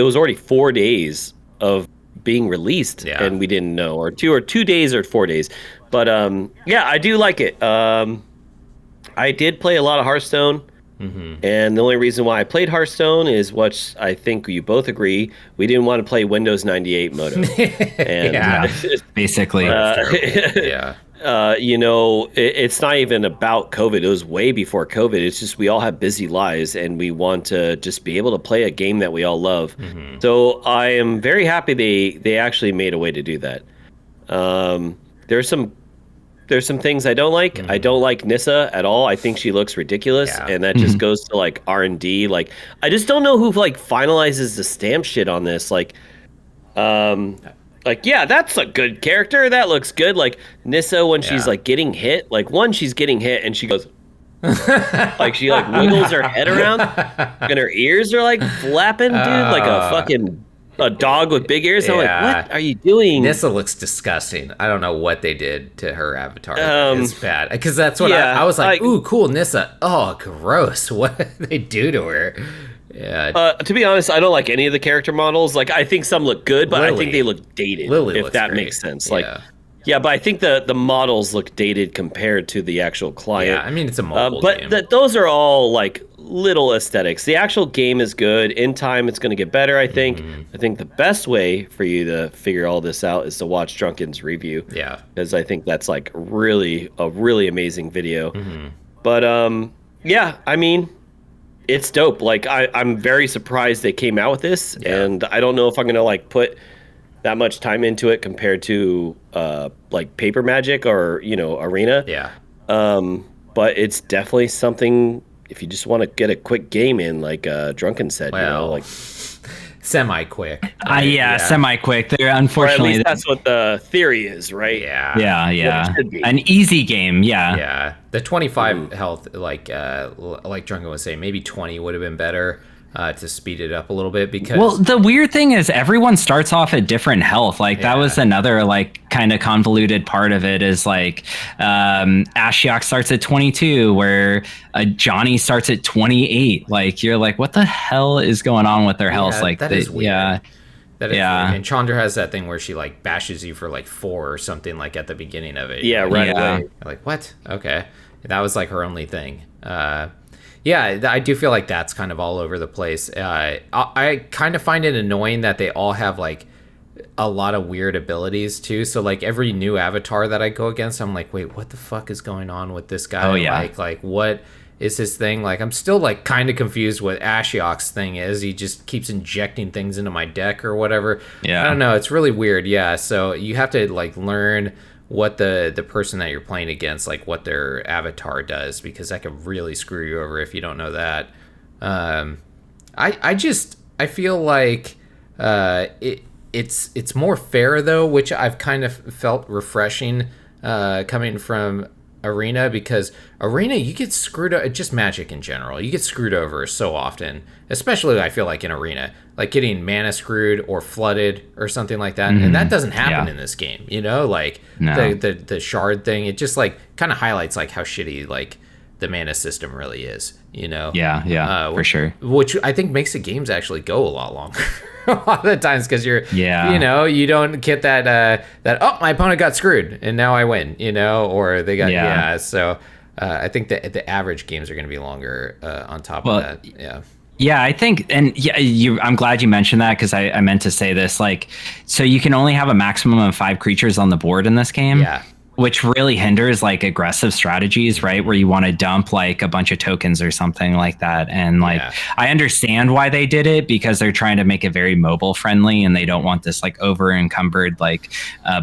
was already 4 days of being released, and we didn't know, or 2 days or 4 days. But I do like it. I did play a lot of Hearthstone, and the only reason why I played Hearthstone is what I think you both agree: we didn't want to play Windows 98 modem. And basically. it's not even about COVID. It was way before COVID. It's just we all have busy lives and we want to just be able to play a game that we all love. So I am very happy they actually made a way to do that. There's some things I don't like. I don't like Nissa at all. I think she looks ridiculous, and that just goes to like R&D. Like, I just don't know who like finalizes the stamp shit on this. Like, yeah, that's a good character. That looks good. Like Nissa when she's like getting hit. Like she's getting hit and she goes, like she like wiggles her head around, and her ears are like flapping, dude, like a dog with big ears. I'm like, what are you doing? Nissa looks disgusting. I don't know what they did to her avatar. It's bad. Because that's what I was like, ooh, cool, Nissa. Oh, gross. What did they do to her? Yeah. To be honest, I don't like any of the character models. Like, I think some look good, but I think they look dated, if that makes sense. Like, but I think the models look dated compared to the actual client. Yeah, I mean, it's a mobile game. But those are all, like, little aesthetics. The actual game is good. In time, it's going to get better, I think. I think the best way for you to figure all this out is to watch Drunken's review. Yeah. Because I think that's, like, a really amazing video. But, yeah, I mean, it's dope. Like, I'm very surprised they came out with this, and I don't know if I'm going to, like, put that much time into it compared to like Paper Magic or Arena. Yeah. But it's definitely something if you just want to get a quick game in, like Drunken said. Like semi-quick. Semi-quick. They're unfortunately. Or at least that's what the theory is, right? Yeah. An easy game. Yeah. Yeah. The 25 health, like Drunken was saying, maybe 20 would have been better. To speed it up a little bit because the weird thing is everyone starts off at different health. Like that was another like kind of convoluted part of it is like Ashiok starts at 22 where Johnny starts at 28. Like you're like, what the hell is going on with their health? Like that is weird. Yeah. That is weird. And Chandra has that thing where she like bashes you for like 4 or something like at the beginning of it. Yeah, right away. Like what? Okay. That was like her only thing. Yeah, I do feel like that's kind of all over the place. I kind of find it annoying that they all have like a lot of weird abilities too. So like every new avatar that I go against, I'm like, wait, what the fuck is going on with this guy? Oh yeah. Like what is his thing? Like I'm still like kind of confused what Ashiok's thing is. He just keeps injecting things into my deck or whatever. Yeah. I don't know. It's really weird. Yeah. So you have to like learn what the person that you're playing against, like what their avatar does, because that could really screw you over if you don't know that. I feel like it's more fair though, which I've kind of felt refreshing coming from Arena, because Arena you get screwed over, just Magic in general, you get screwed over so often, especially I feel like in Arena, like getting mana screwed or flooded or something like that, and that doesn't happen in this game, like the shard thing, it just like kind of highlights like how shitty like the mana system really is, for sure, which I think makes the games actually go a lot longer a lot of the times, because you're you don't get that oh, my opponent got screwed and now I win, or they got so I think that the average games are going to be longer on top of that. Yeah, I think, and I'm glad you mentioned that, because I meant to say this, like, so you can only have a maximum of 5 creatures on the board in this game, which really hinders like aggressive strategies, right? Where you want to dump like a bunch of tokens or something like that. And like, I understand why they did it, because they're trying to make it very mobile friendly and they don't want this like over encumbered like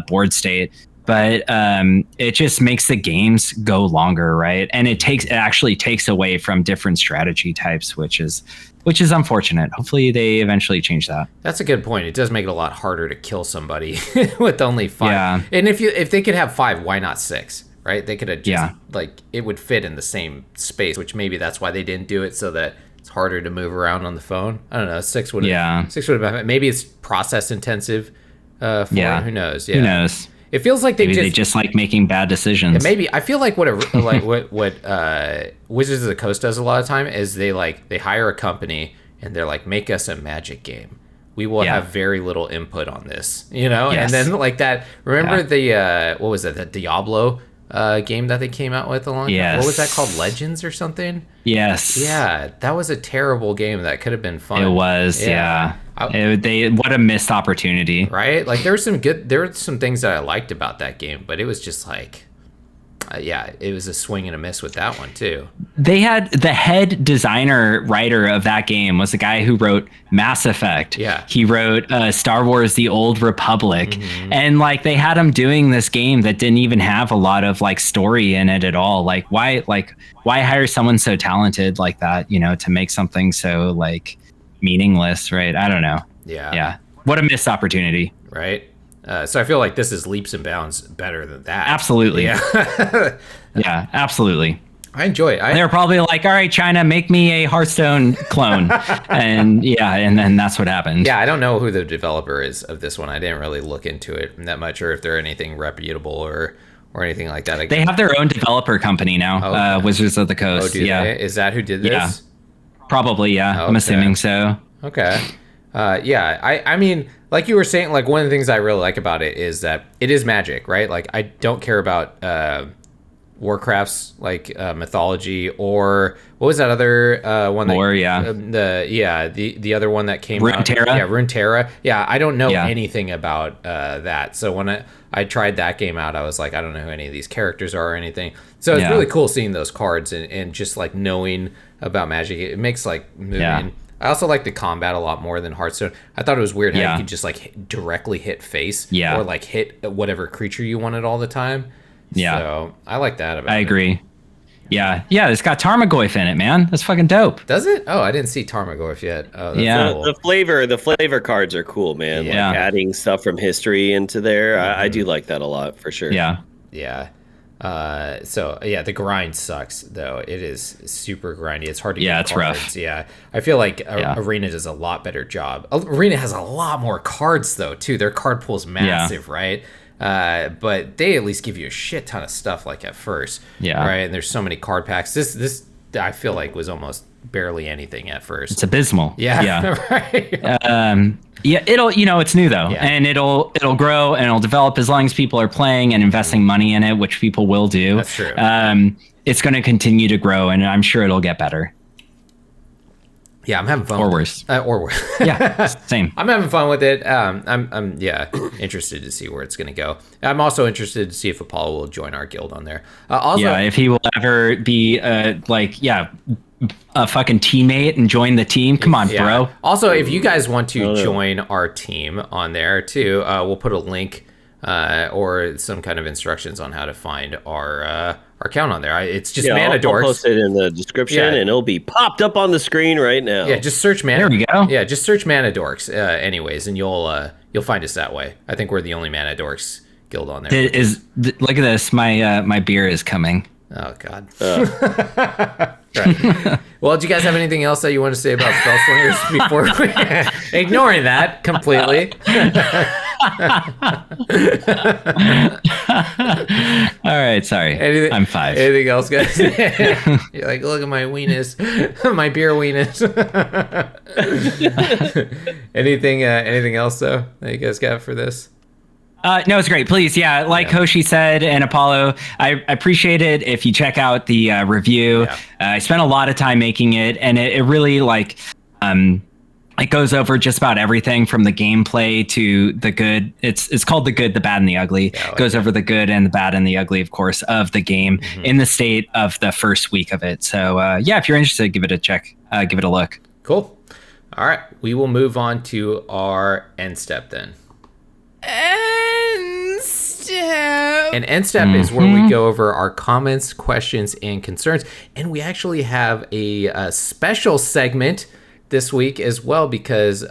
board state. But it just makes the games go longer, right? And it actually takes away from different strategy types, which is unfortunate. Hopefully they eventually change that. That's a good point. It does make it a lot harder to kill somebody with only 5. Yeah. And if they could have 5, why not 6? Right? They could have just like it would fit in the same space, which maybe that's why they didn't do it, so that it's harder to move around on the phone. I don't know. 6 would have. 6 would have been. Maybe it's process intensive. Who knows? Yeah. Who knows? It feels like they just like making bad decisions. Maybe I feel like what Wizards of the Coast does a lot of time is they hire a company and they're like, make us a Magic game. We will have very little input on this, And then like that. Remember the what was it? The Diablo game that they came out with a long time. What was that called? Legends or something? Yes. Yeah, that was a terrible game that could have been fun. It was. Yeah. What a missed opportunity, right? Like there were some things that I liked about that game, but it was just like yeah, it was a swing and a miss with that one too. They had the head designer writer of that game was the guy who wrote Mass Effect. Yeah. He wrote Star Wars The Old Republic. And like they had him doing this game that didn't even have a lot of like story in it at all. Like why hire someone so talented like that, you know, to make something so like meaningless, right? I don't know. Yeah. What a missed opportunity. Right. So I feel like this is leaps and bounds better than that. Absolutely. Yeah. Yeah, absolutely. I enjoy it. They were probably like, all right, China, make me a Hearthstone clone. and then that's what happened. Yeah, I don't know who the developer is of this one. I didn't really look into it that much, or if they're anything reputable or anything like that. They have their own developer company now, Okay. Wizards of the Coast. Oh, do they? Is that who did this? Yeah. Probably, yeah. I'm Okay. assuming so. Okay. Yeah, I mean, like you were saying, like one of the things I really like about it is that it is Magic, right? Like I don't care about Warcraft's like mythology, or what was that other one? Lore, yeah. The other one that came out. Runeterra? Yeah, Runeterra. Yeah, I don't know Yeah. anything about that. So when I tried that game out, I was like, I don't know who any of these characters are or anything. So it's Yeah. really cool seeing those cards and just like knowing about Magic. It makes like moving. Yeah. I also like the combat a lot more than Hearthstone. I thought it was weird how Yeah. you could just like directly hit face, Yeah. or like hit whatever creature you wanted all the time. Yeah. So I like that about it. I agree. Yeah. Yeah, it's got Tarmogoyf in it, man. That's fucking dope. Does it? Oh, I didn't see Tarmogoyf yet. Oh, that's Yeah. cool. The flavor cards are cool, man. Yeah. Like adding stuff from history into there. I do like that a lot for sure. Yeah. Yeah. So yeah, the grind sucks though. It is super grindy. It's hard to Yeah, get it's cards. rough. Yeah, I feel like Yeah. Arena does a lot better job. Arena has a lot more cards though too. Their card pool's massive, right? But they at least give you a shit ton of stuff like at first. Yeah. Right. And there's so many card packs. This I feel like was almost barely anything at first. It's abysmal. Yeah. Yeah. Right. Yeah, it's new though, Yeah. and it'll grow and it'll develop as long as people are playing and investing money in it, which people will do. That's true. It's going to continue to grow, and I'm sure it'll get better Yeah, I'm having fun. or with worse. it. Or worse. Yeah, same. I'm having fun with it. I'm interested to see where it's going to go. I'm also interested to see if Apollo will join our guild on there. Also, Yeah, if he will ever be a fucking teammate and join the team, come on, yeah. bro. Also, if you guys want to join our team on there too, we'll put a link or some kind of instructions on how to find our account on there. It's just Mana I'll Dorks. post it in the description, Yeah. and it'll be popped up on the screen right now. Yeah, just search Mana. There we go. Yeah, just search Mana Dorks. Anyways, and you'll find us that way. I think we're the only Mana Dorks guild on there. Look at this. My beer is coming. Oh God. Right. Well, do you guys have anything else that you want to say about spell slingers before we ignoring that completely? All right, sorry. I'm 5. Anything else, guys? You're like, look at my weenus, my beer weenus. Anything else though that you guys got for this? No, it's great. Please, yeah, like Hoshi said and Apollo, I appreciate it if you check out the review. Yeah. I spent a lot of time making it, and it really it goes over just about everything from the gameplay to the good. It's called The Good, the Bad, and the Ugly. Yeah, I like Goes over the good and the bad and the ugly, of course, of the game in the state of the first week of it. So yeah, if you're interested, give it a check. Give it a look. Cool. All right, we will move on to our end step then. Endstep. And end step is where we go over our comments, questions, and concerns. And we actually have a special segment this week as well because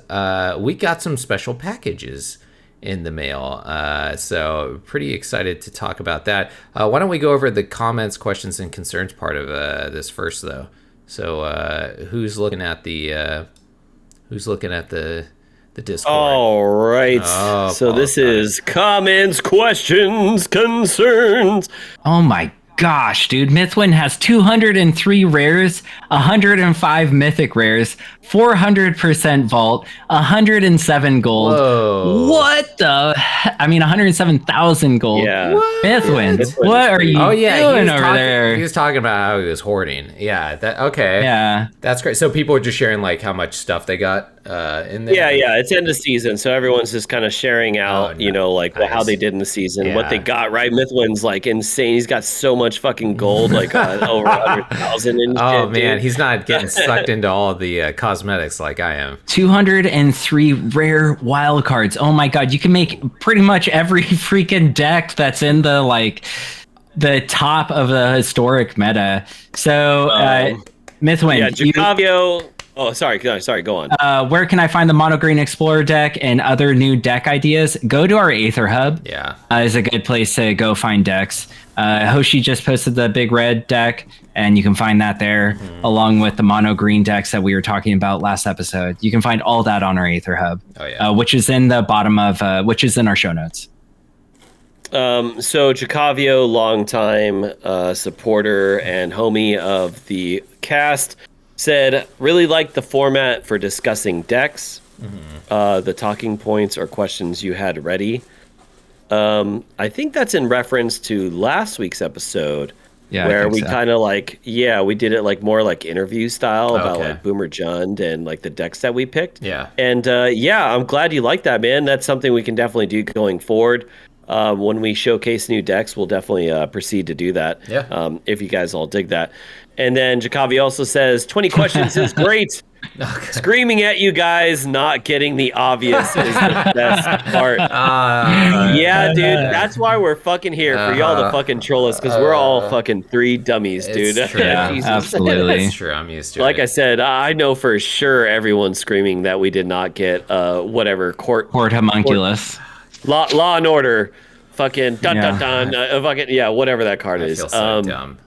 we got some special packages in the mail. So pretty excited to talk about that. Why don't we go over the comments, questions, and concerns part of this first, though? So who's looking at the Discord? All right. Oh, So this is comments, questions, concerns. Oh my gosh, dude. Mythwin has 203 rares, 105 mythic rares, 400% vault, 107 gold. Whoa. What the? I mean, 107,000 gold. Yeah. Mythwin, Mythwin what is are pretty- you Oh yeah, doing over there? He was talking about how he was hoarding. Yeah, that okay. Yeah. That's great. So people are just sharing like how much stuff they got in there. Yeah, it's end of season, so everyone's just kind of sharing out, how they did in the season, what they Yeah. got, right? Mythwin's like insane. He's got so much fucking gold, like over 100,000 and Oh shit, man, dude. he's not getting sucked into all the cosmetics like I am. 203 rare wild cards. Oh my god, you can make pretty much every freaking deck that's in the top of the historic meta. So, Mythwind, Yeah, Jacavio. Oh, sorry, go on. where can I find the Mono Green Explorer deck and other new deck ideas? Go to our Aether Hub. Yeah. Is a good place to go find decks. Hoshi just posted the Big Red deck, and you can find that there, along with the Mono Green decks that we were talking about last episode. You can find all that on our Aether Hub, which is in the bottom of, which is in our show notes. So Jacavio, longtime supporter and homie of the cast, said really liked the format for discussing decks, the talking points or questions you had ready. I think that's in reference to last week's episode, where we kind of we did it like more like interview style about like Boomer Jund and like the decks that we picked. Yeah. And I'm glad you like that, man. That's something we can definitely do going forward. When we showcase new decks, we'll definitely proceed to do that. Yeah. If you guys all dig that. And then Jacavi also says 20 questions is great. Screaming at you guys, not getting the obvious is the best part. Yeah, dude, that's why we're fucking here, for y'all to fucking troll us, because we're all fucking three dummies, dude. It's true. Yeah, Jesus. absolutely. That's true. I'm used to Like it. I said, I know for sure everyone's screaming that we did not get whatever Horde Homunculus. Law and Order, fucking dun dun dun, fucking whatever that card I is. feel so dumb.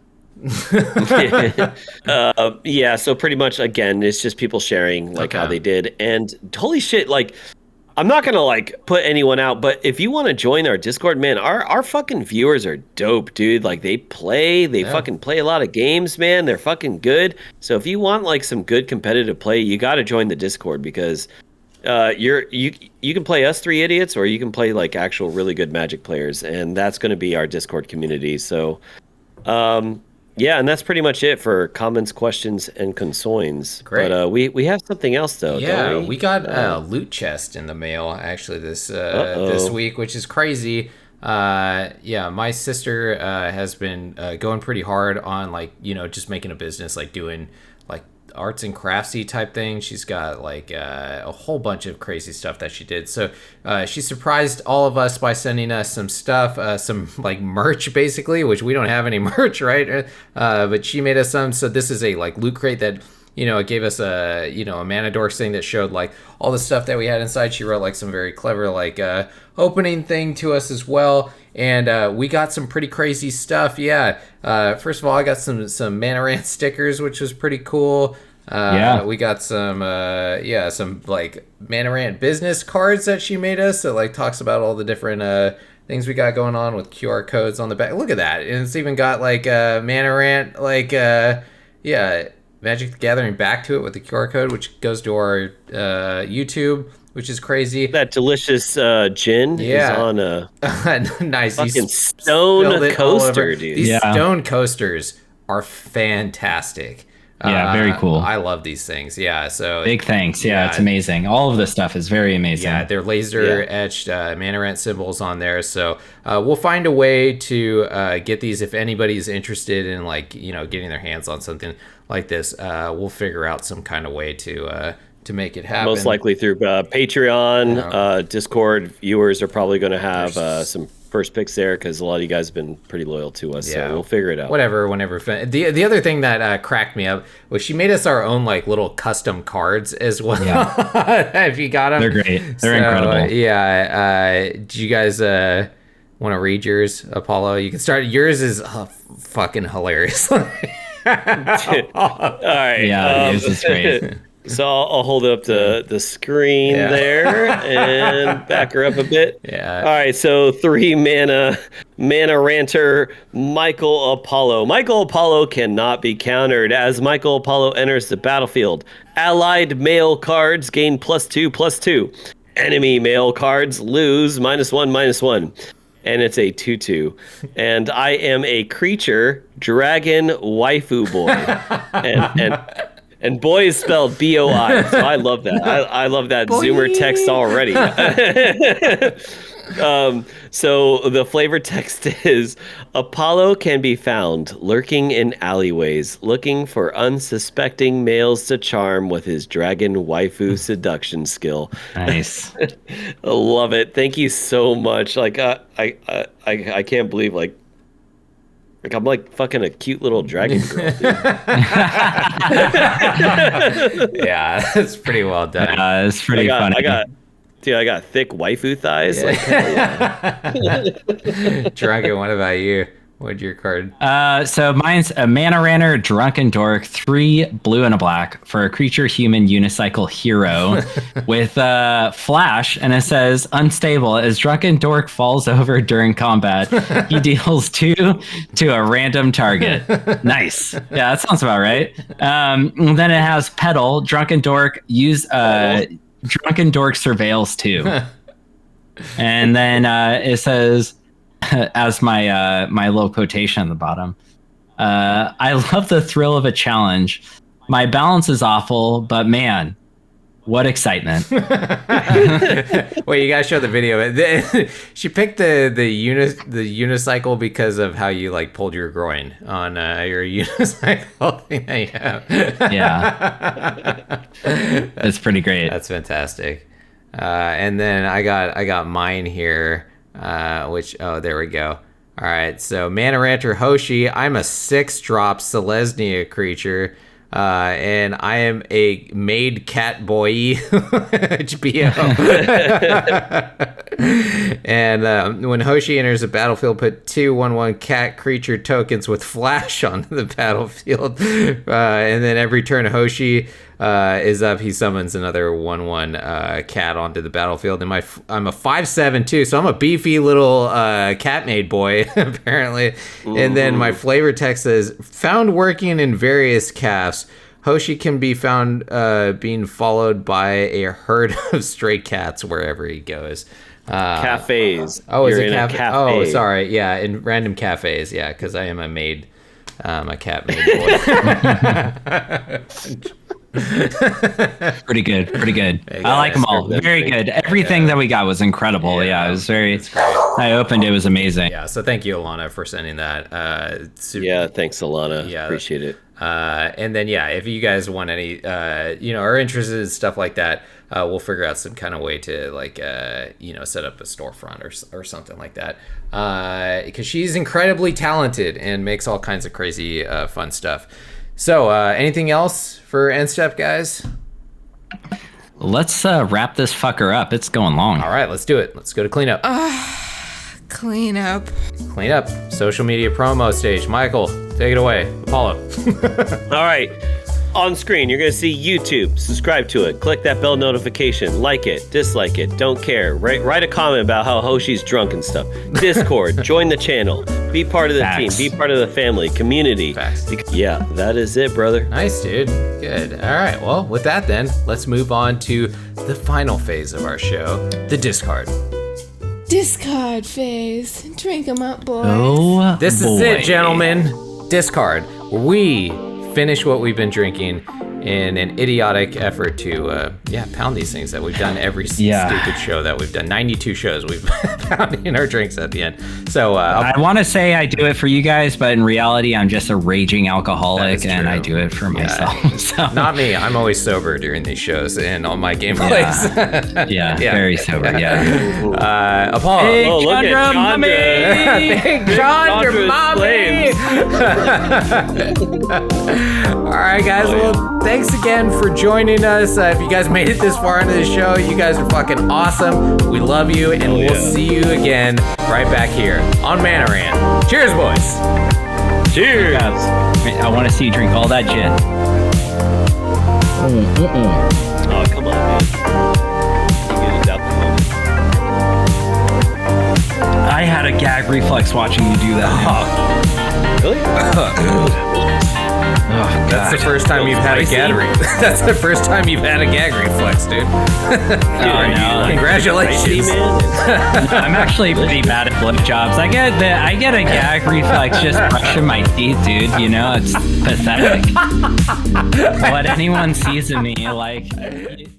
So pretty much again, it's just people sharing how they did, and holy shit, like I'm not gonna put anyone out, but if you want to join our Discord, man, our fucking viewers are dope, dude. Like they fucking play a lot of games, man. They're fucking good. So if you want some good competitive play, you got to join the Discord, because you can play us three idiots, or you can play actual really good Magic players, and that's going to be our Discord community. So and that's pretty much it for comments, questions, and concerns. Great. But we have something else though. Yeah, don't we got a loot chest in the mail actually this week, which is crazy. My sister has been going pretty hard on just making a business, doing arts and craftsy type thing. She's got a whole bunch of crazy stuff that she did. So she surprised all of us by sending us some stuff, some merch basically, which we don't have any merch, right? But she made us some. So this is a loot crate that it gave us a a Mana Dorks thing that showed all the stuff that we had inside. She wrote some very clever opening thing to us as well. And we got some pretty crazy stuff. Yeah. First of all, I got some Manarant stickers, which was pretty cool. We got some Manarant business cards that she made us that talks about all the different things we got going on with QR codes on the back. Look at that. And it's even got Manarant Magic the Gathering back to it with the QR code, which goes to our YouTube, which is crazy. That delicious gin is on a nice fucking stone coaster, dude. These stone coasters are fantastic. Very cool. I love these things. Yeah, so big thanks. Yeah, it's amazing. All of this stuff is very amazing. Yeah, they're laser etched Manarant symbols on there. So we'll find a way to get these if anybody's interested in getting their hands on something like this. We'll figure out some kind of way to make it happen. Most likely through Patreon. Discord viewers are probably going to have some first picks there, because a lot of you guys have been pretty loyal to us. So we'll figure it out. Whenever. The other thing that cracked me up was she made us our own little custom cards as well. Yeah. If you got them, they're great. They're incredible. Do you guys want to read yours, Apollo? You can start. Yours is fucking hilarious. All right. Yeah, yours is great. So I'll hold up the screen there and back her up a bit. Yeah. All right. So 3 mana ranter Michael Apollo. Michael Apollo cannot be countered. As Michael Apollo enters the battlefield, allied male cards gain +2/+2. Enemy male cards lose -1/-1. And it's a 2/2. And I am a creature, dragon waifu boy. And boy is spelled B-O-I. So I love that. I love that Zoomer text already. So the flavor text is: Apollo can be found lurking in alleyways, looking for unsuspecting males to charm with his dragon waifu seduction skill. Nice. I love it. Thank you so much. Like I can't believe like I'm like fucking a cute little dragon girl, dude. Yeah, that's pretty well done. It's pretty funny. I got thick waifu thighs. Like, hell yeah. Dragon, what about you? What'd your card? So mine's a Mana Ranter, Drunken Dork, 3 blue and a black for a creature human unicycle hero with flash, and it says unstable. As Drunken Dork falls over during combat, he deals 2 to a random target. Nice. Yeah, that sounds about right. And then it has Pedal, Drunken Dork, use Drunken Dork surveils 2. And then it says, as my my little quotation on the bottom, I love the thrill of a challenge. My balance is awful, but man, what excitement. Wait, you gotta show the video. She picked the unicycle because of how you like pulled your groin on your unicycle thing that you have. Yeah. It's pretty great. That's fantastic. And then I got mine here. Which, there we go. All right, so Mana Rancher Hoshi, I'm a 6-drop Selesnya creature, and I am a maid cat boy, HBO. And when Hoshi enters the battlefield, put 2 1/1 cat creature tokens with flash onto the battlefield, and then every turn Hoshi is up, he summons another 1/1 cat onto the battlefield. And I'm a 5/7 too, so I'm a beefy little cat maid boy apparently. Ooh. And then my flavor text says, found working in various calves. Hoshi can be found being followed by a herd of stray cats wherever he goes. Cafes. Oh, is it a cafe? cafe? Oh, sorry. Yeah, in random cafes. Yeah, because I am a maid, a cat maid boy. Pretty good. I like them all. Very good. Everything that we got was incredible. Yeah, it was very. I opened it. Was amazing. Yeah. So thank you, Alana, for sending that. Yeah. Thanks, Alana. Yeah. Appreciate it. And then if you guys want any, are interested in stuff like that, we'll figure out some kind of way to set up a storefront or something like that. Because she's incredibly talented and makes all kinds of crazy, fun stuff. So, anything else for Endstep, guys? Let's wrap this fucker up. It's going long. All right, let's do it. Let's go to cleanup. Cleanup. Cleanup. Social media promo stage. Michael, take it away. Apollo. All right. On screen, you're going to see YouTube. Subscribe to it. Click that bell notification. Like it. Dislike it. Don't care. Write a comment about how Hoshi's drunk and stuff. Discord. Join the channel. Be part of the team. Be part of the family. Community. Yeah, that is it, brother. Nice, dude. Good. All right. Well, with that then, let's move on to the final phase of our show, the discard. Discard phase. Drink 'em up, boys. Oh, this is it, gentlemen. Discard. We finish what we've been drinking in an idiotic effort to pound these things that we've done every stupid show that we've done. 92 shows we've pounding our drinks at the end. So I want to say I do it for you guys, but in reality I'm just a raging alcoholic and I do it for myself. So. Not me. I'm always sober during these shows and on my gameplays. Yeah, very sober. Apollo. Hey, look at Chandra. Big Chandra, mommy. All right, guys. Well, thanks again for joining us. If you guys made it this far into the show, you guys are fucking awesome. We love you, and we'll see you again right back here on Mana Rant. Cheers, boys. Cheers. I want to see you drink all that gin. Oh, come on, man. You get it out the moment. I had a gag reflex watching you do that. Really? That's the first time you've had a gag reflex. That's the first time you've had a gag reflex, dude. No. Congratulations. I'm actually pretty bad at blowjobs. I get a gag reflex just brushing my teeth, dude. You know, it's pathetic. What anyone sees in me, like.